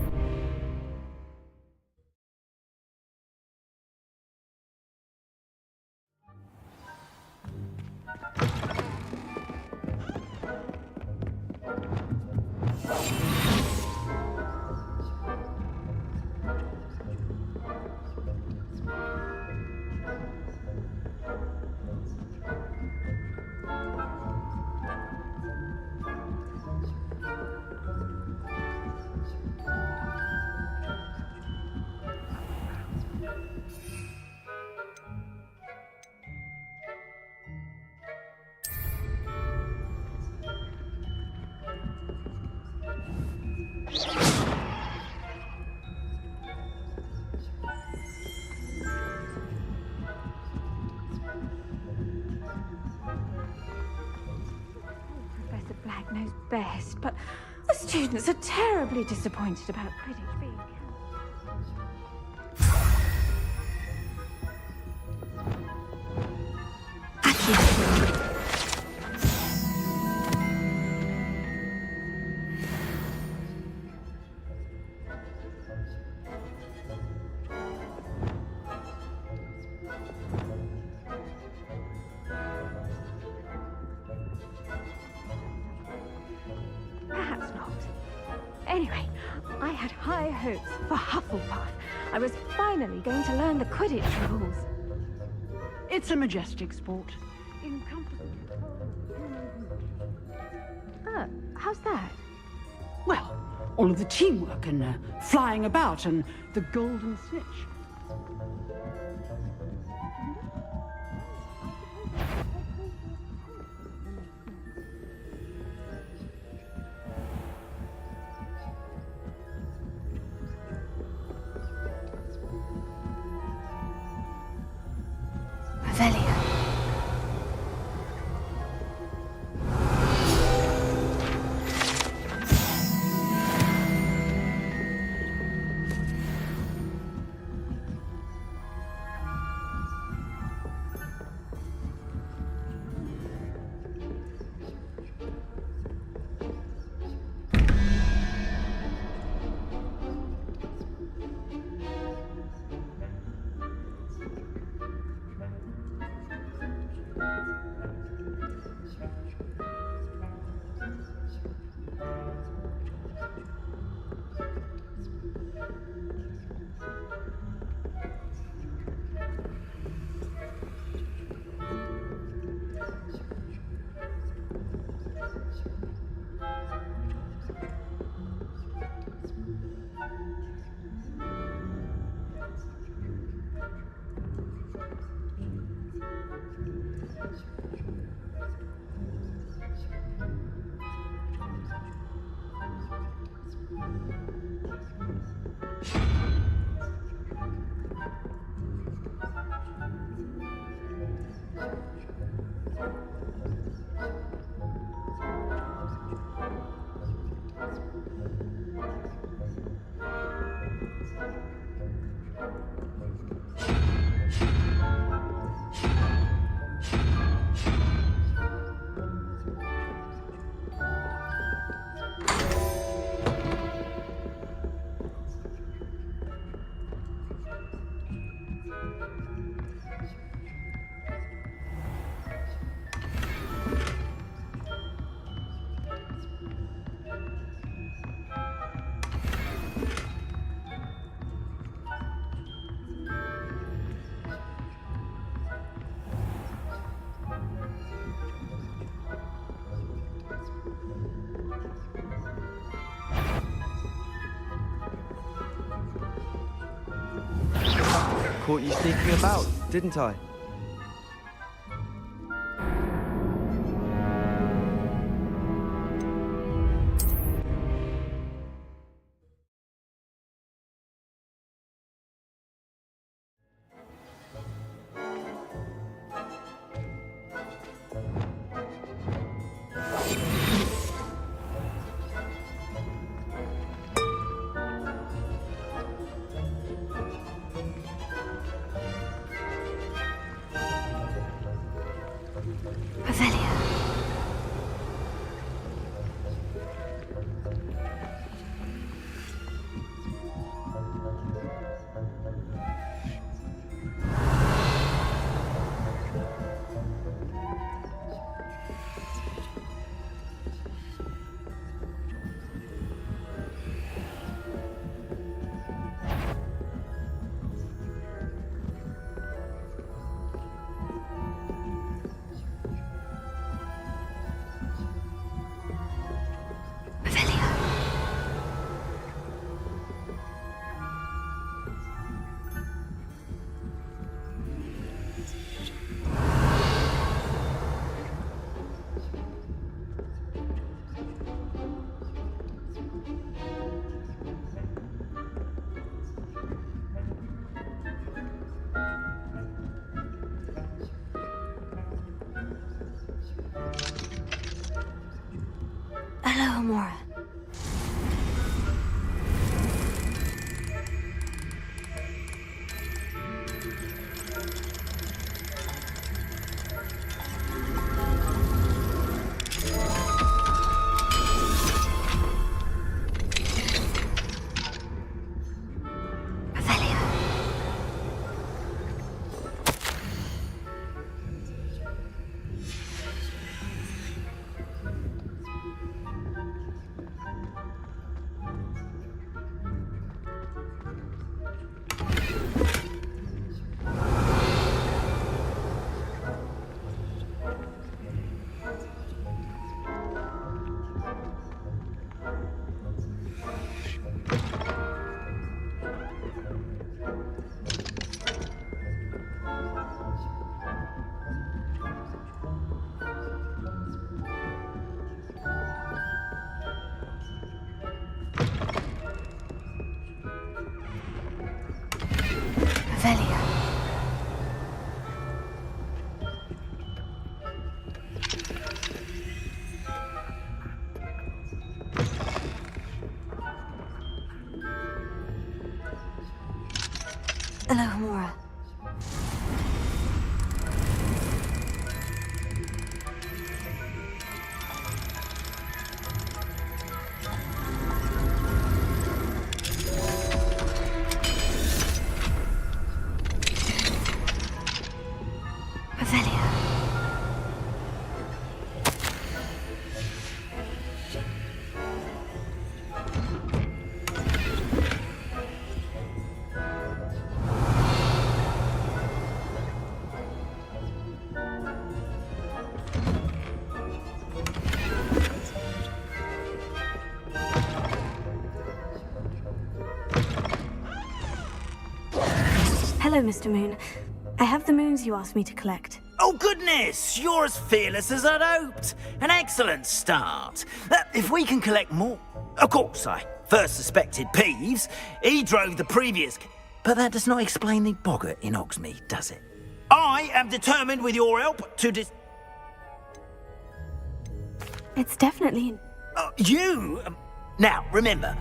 best, but the students are terribly disappointed about Quidditch being Perhaps not. Anyway, I had high hopes for Hufflepuff. I was finally going to learn the Quidditch rules. It's a majestic sport. How's that? Well, all of the teamwork and flying about and the golden snitch. Revelio. Caught you sneaking about, didn't I? Homura. Velia. Hello, Homura. Hello, Mr. Moon. I have the moons you asked me to collect. Oh, goodness! You're as fearless as I'd hoped. An excellent start. If we can collect more... Of course, I first suspected Peeves. He drove the previous... But that does not explain the boggart in Hogsmeade, does it? I am determined with your help to It's definitely... you? Now, remember...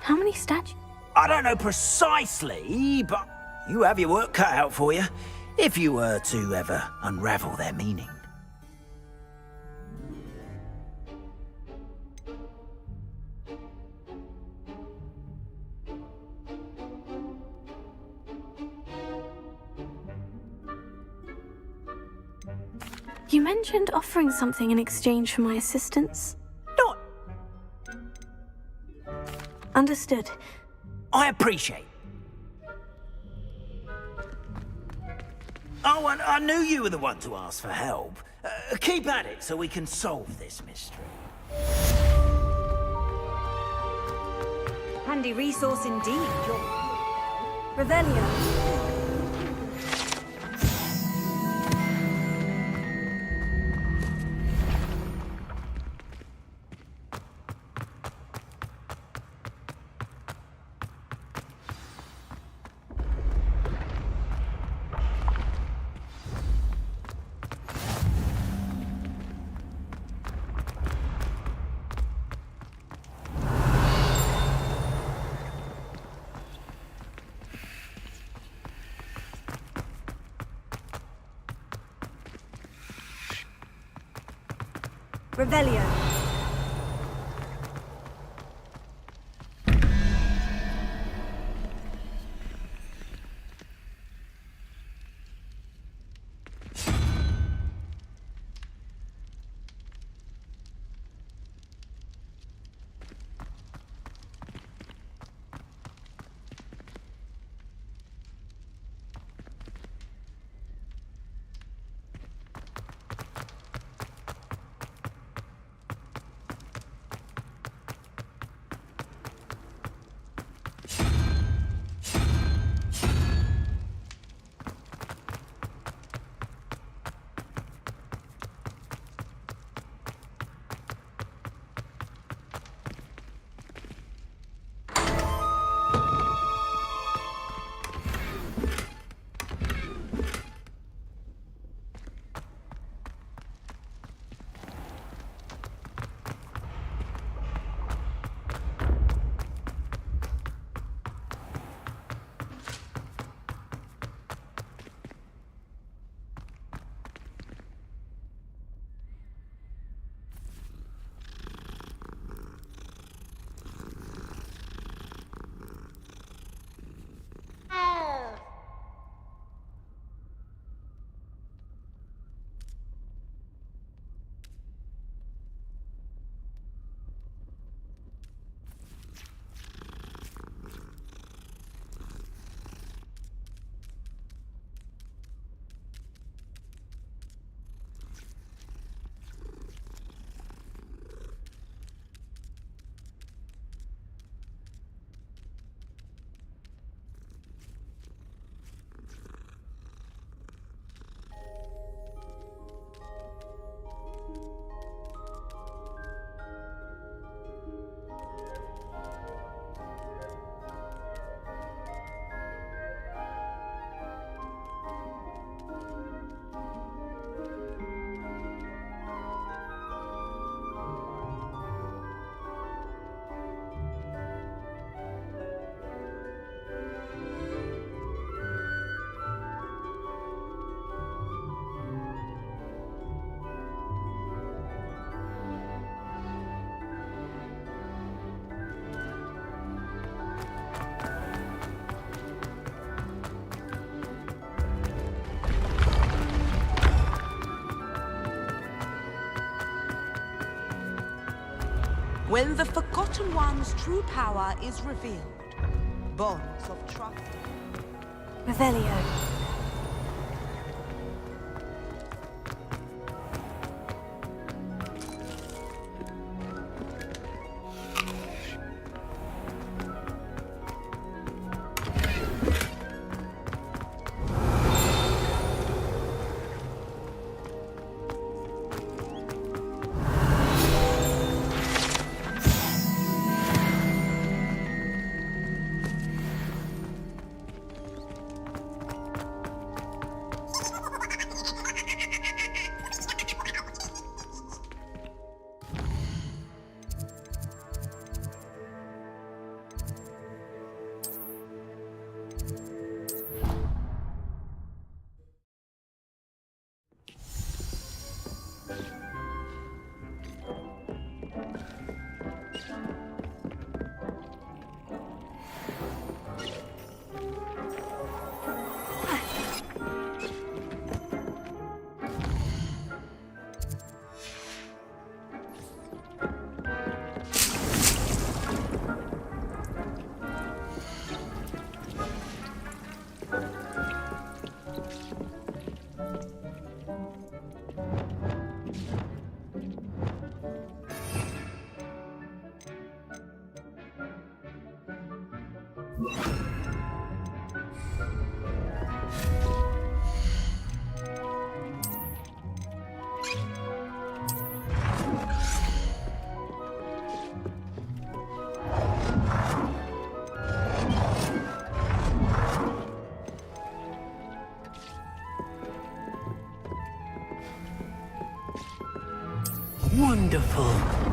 How many statues? I don't know precisely, but you have your work cut out for you, if you were to ever unravel their meaning. You mentioned offering something in exchange for my assistance. Not... Understood. I appreciate. Oh, and I knew you were the one to ask for help. Keep at it so we can solve this mystery. Handy resource indeed. Revelio. Revelio. When the Forgotten One's true power is revealed, bonds of trust... Revelio. Wonderful.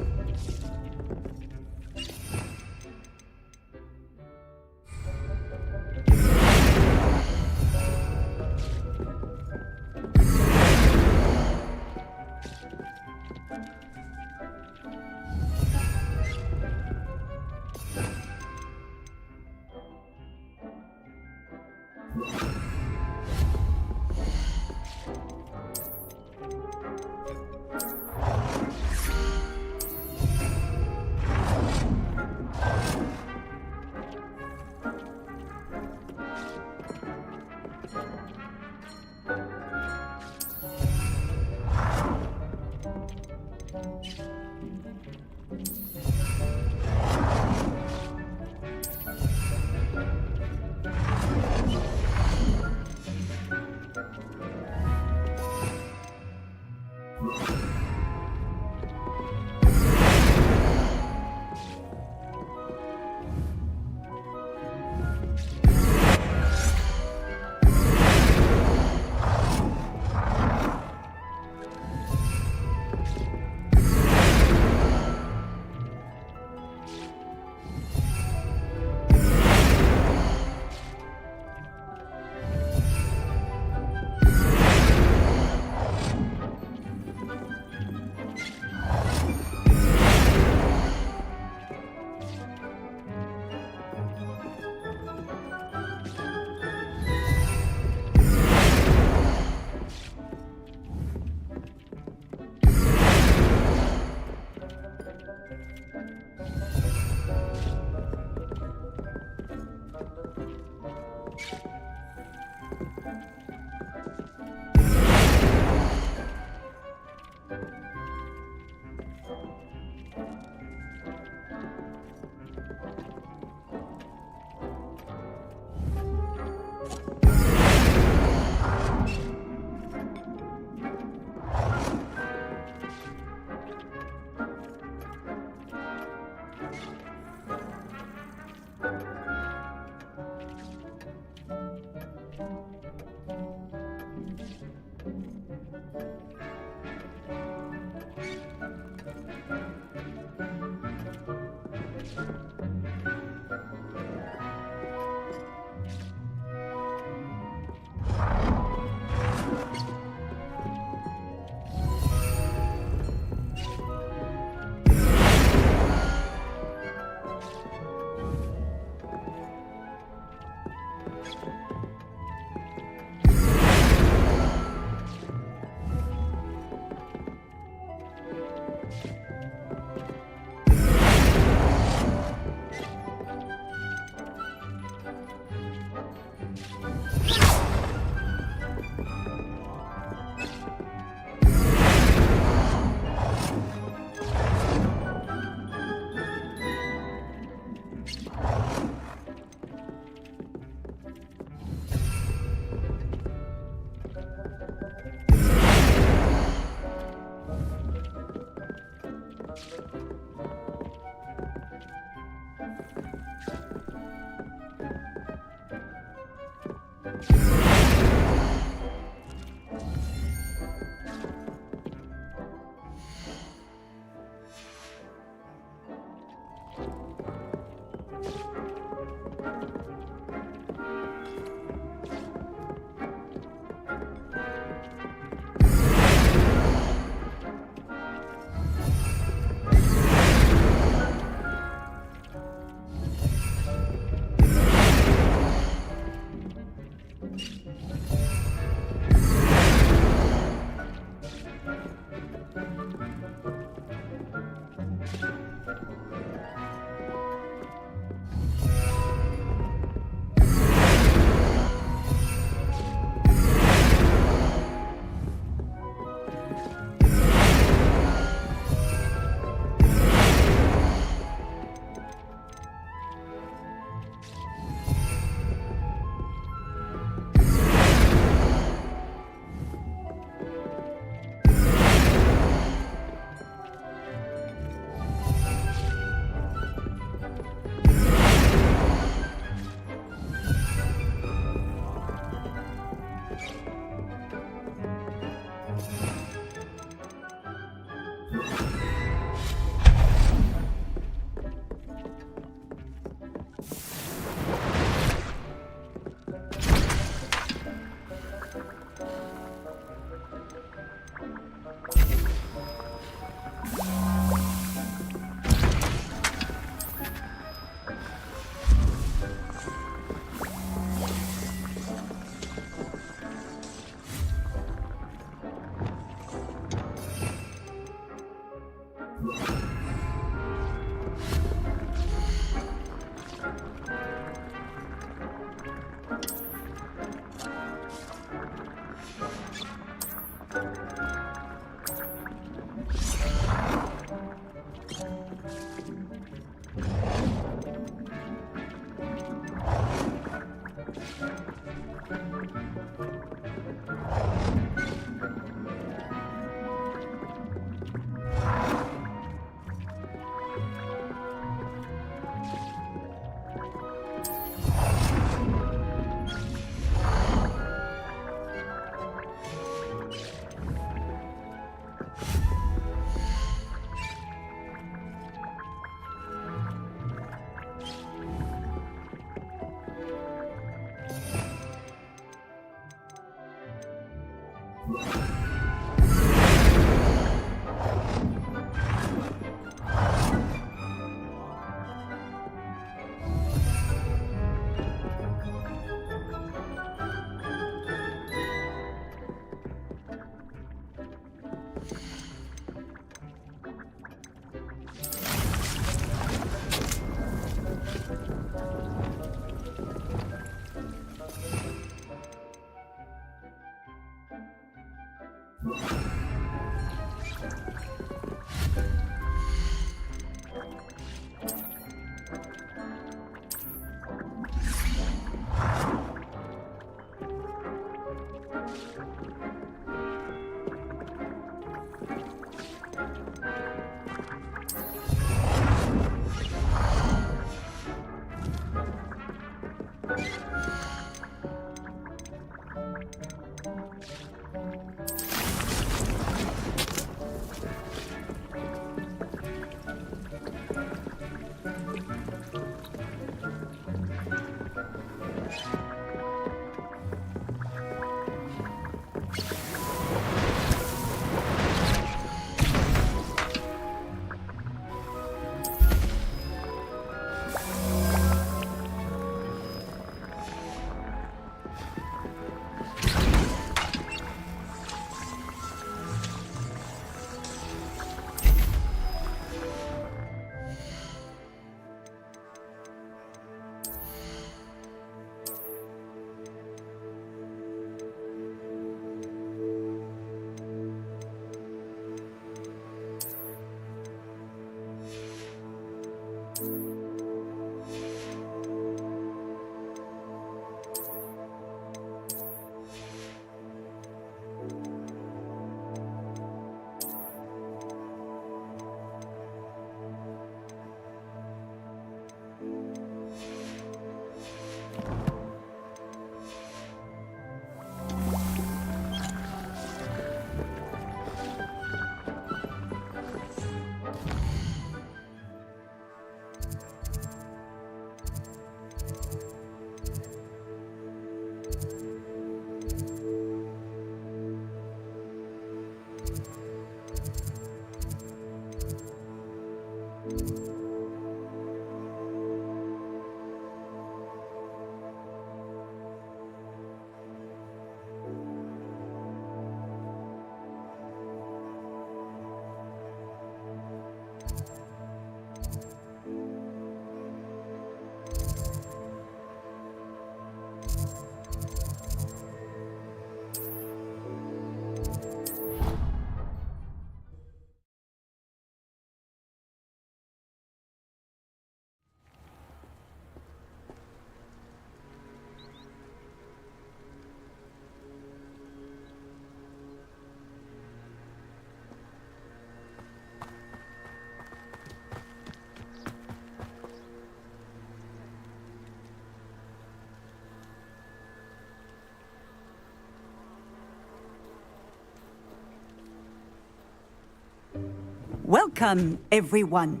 Welcome, everyone.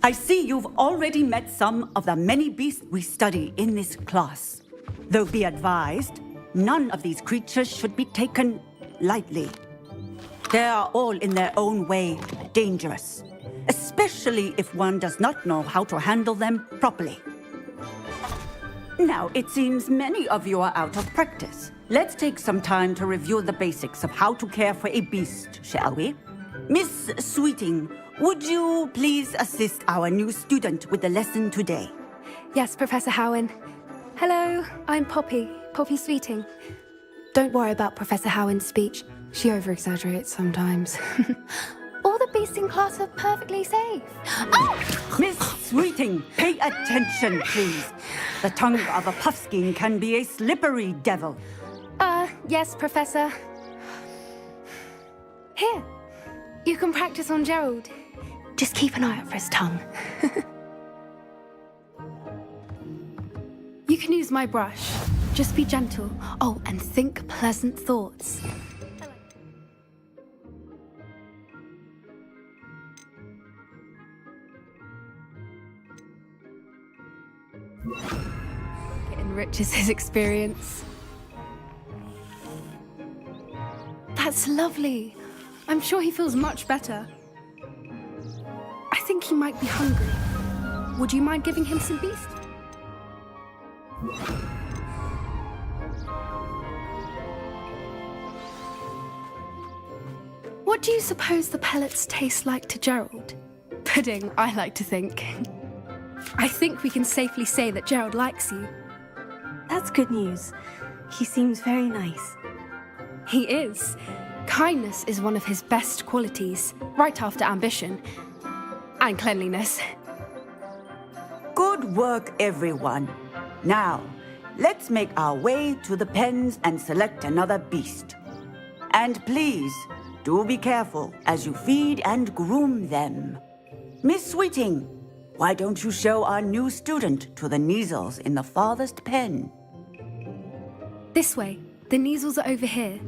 I see you've already met some of the many beasts we study in this class. Though be advised, none of these creatures should be taken lightly. They are all in their own way dangerous, especially if one does not know how to handle them properly. Now, it seems many of you are out of practice. Let's take some time to review the basics of how to care for a beast, shall we? Miss Sweeting, would you please assist our new student with the lesson today? Yes, Professor Howen. Hello, I'm Poppy Sweeting. Don't worry about Professor Howen's speech. She over-exaggerates sometimes. All the beasts in class are perfectly safe. Oh! Miss Sweeting, pay attention, please. The tongue of a puffskein can be a slippery devil. Yes, Professor. Here, you can practice on Gerald. Just keep an eye out for his tongue. You can use my brush. Just be gentle. Oh, and think pleasant thoughts. It enriches his experience. That's lovely. I'm sure he feels much better. I think he might be hungry. Would you mind giving him some beast? What do you suppose the pellets taste like to Gerald? Pudding, I like to think. I think we can safely say that Gerald likes you. That's good news. He seems very nice. He is. Kindness is one of his best qualities, right after ambition. And cleanliness. Good work, everyone. Now, let's make our way to the pens and select another beast. And please, do be careful as you feed and groom them. Miss Sweeting, why don't you show our new student to the Neasels in the farthest pen? This way. The Neasels are over here.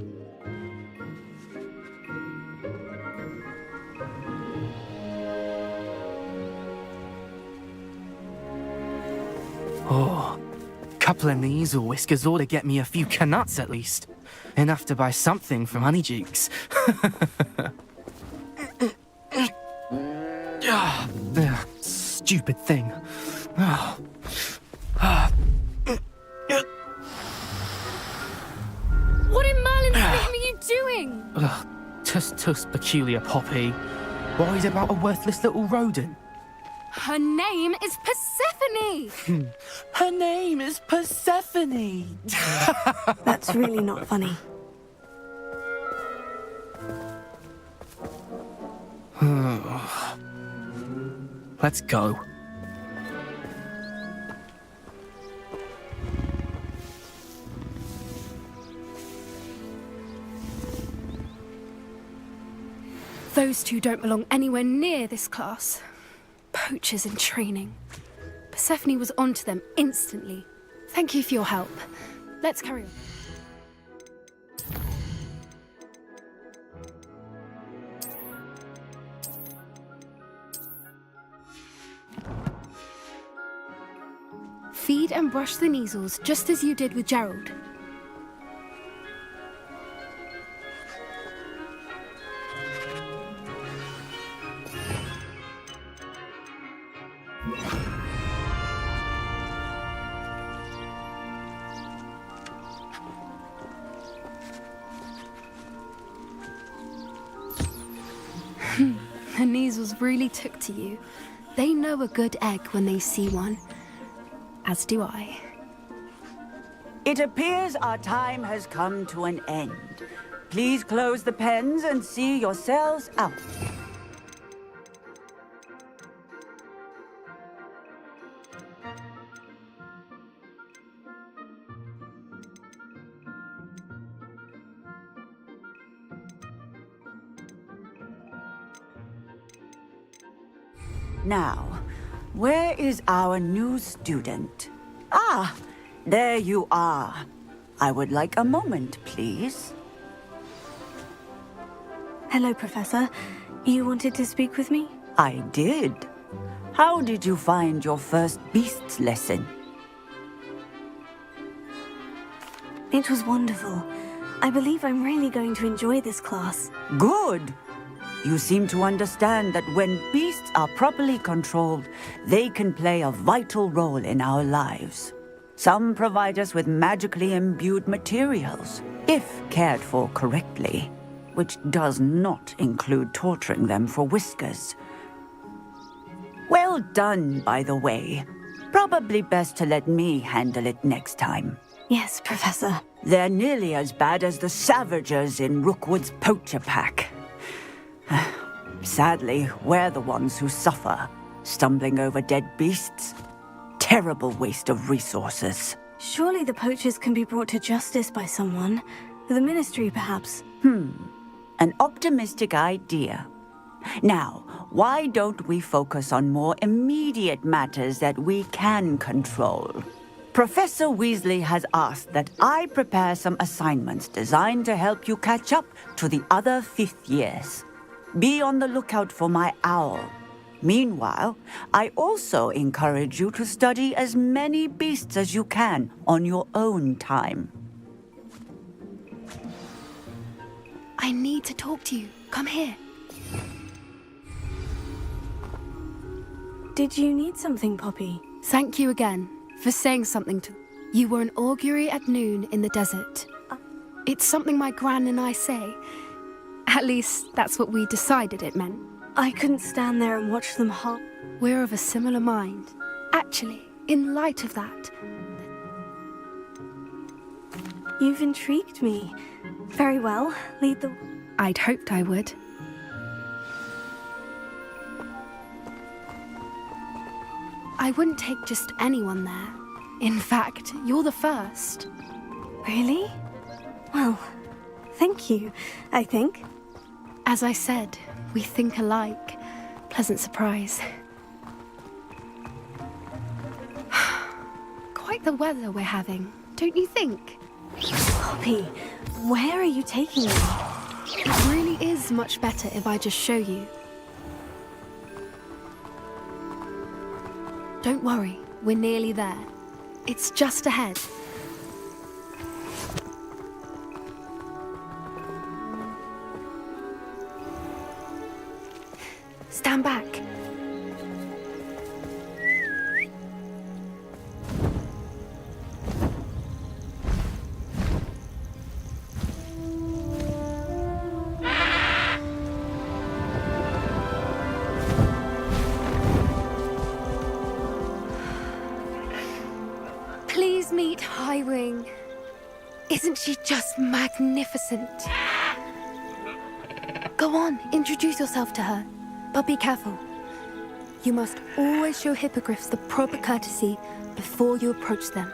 Oh, couple of Neasel whiskers ought to get me a few canuts at least. Enough to buy something from Honeydukes. Stupid thing. What in Merlin's name are you doing? Tuss, peculiar Poppy. Worried about a worthless little rodent? Her name is Persephone! Her name is Persephone! That's really not funny. Let's go. Those two don't belong anywhere near this class. Poachers in training. Persephone was onto them instantly. Thank you for your help. Let's carry on. Feed and brush the Neasels just as you did with Gerald. The Neasels really took to you. They know a good egg when they see one. As do I. It appears our time has come to an end. Please close the pens and see yourselves out. Now, where is our new student? Ah, there you are. I would like a moment, please. Hello, Professor. You wanted to speak with me? I did. How did you find your first beasts lesson? It was wonderful. I believe I'm really going to enjoy this class. Good. You seem to understand that when beasts are properly controlled, they can play a vital role in our lives. Some provide us with magically imbued materials, if cared for correctly, which does not include torturing them for whiskers. Well done, by the way. Probably best to let me handle it next time. Yes, Professor. They're nearly as bad as the Savagers in Rookwood's poacher pack. Sadly, we're the ones who suffer, stumbling over dead beasts. Terrible waste of resources. Surely the poachers can be brought to justice by someone. The Ministry, perhaps. An optimistic idea. Now, why don't we focus on more immediate matters that we can control? Professor Weasley has asked that I prepare some assignments designed to help you catch up to the other 5th years. Be on the lookout for my owl. Meanwhile, I also encourage you to study as many beasts as you can on your own time. I need to talk to you. Come here. Did you need something, Poppy? Thank you again for saying something to... You were an augury at noon in the desert. It's something my gran and I say. At least, that's what we decided it meant. I couldn't stand there and watch them hop. We're of a similar mind. Actually, in light of that... You've intrigued me. Very well. Lead the... I'd hoped I would. I wouldn't take just anyone there. In fact, you're the first. Really? Well, thank you, I think. As I said, we think alike. Pleasant surprise. Quite the weather we're having, don't you think? Poppy, where are you taking me? It really is much better if I just show you. Don't worry, we're nearly there. It's just ahead. Stand back. Please meet Highwing. Isn't she just magnificent? Go on, introduce yourself to her. But be careful. You must always show hippogriffs the proper courtesy before you approach them.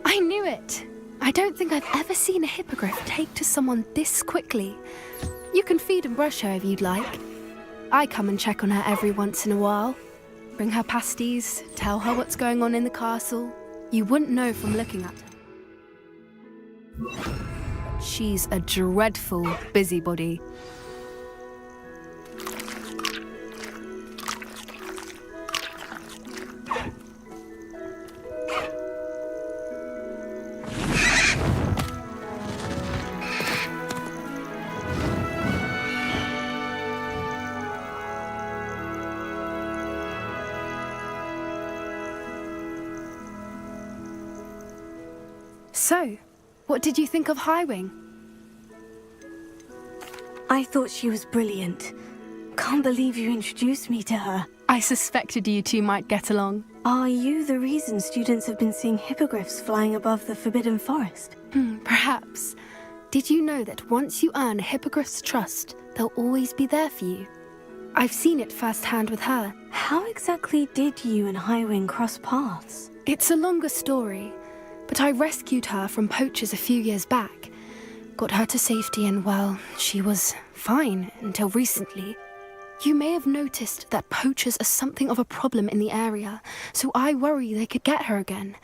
I knew it! I don't think I've ever seen a hippogriff take to someone this quickly. You can feed and brush her if you'd like. I come and check on her every once in a while. Bring her pasties, tell her what's going on in the castle. You wouldn't know from looking at her. She's a dreadful busybody. So, what did you think of Highwing? I thought she was brilliant. Can't believe you introduced me to her. I suspected you two might get along. Are you the reason students have been seeing hippogriffs flying above the Forbidden Forest? Perhaps. Did you know that once you earn a hippogriff's trust, they'll always be there for you? I've seen it firsthand with her. How exactly did you and Highwing cross paths? It's a longer story, but I rescued her from poachers a few years back. Got her to safety and, well, she was fine until recently. You may have noticed that poachers are something of a problem in the area, so I worry they could get her again.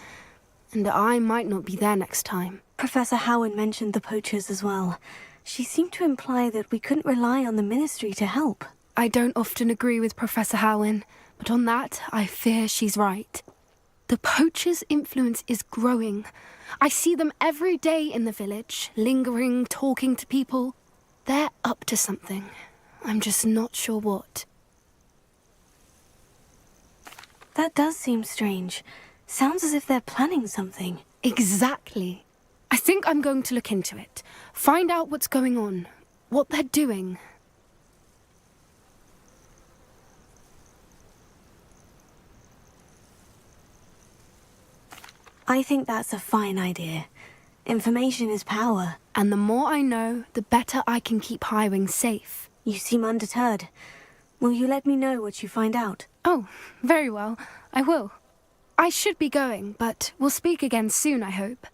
And I might not be there next time. Professor Howin mentioned the poachers as well. She seemed to imply that we couldn't rely on the Ministry to help. I don't often agree with Professor Howin, but on that, I fear she's right. The poachers' influence is growing. I see them every day in the village, lingering, talking to people. They're up to something. I'm just not sure what. That does seem strange. Sounds as if they're planning something. Exactly. I think I'm going to look into it. Find out what's going on. What they're doing. I think that's a fine idea. Information is power. And the more I know, the better I can keep Highwing safe. You seem undeterred. Will you let me know what you find out? Oh, very well. I will. I should be going, but we'll speak again soon, I hope.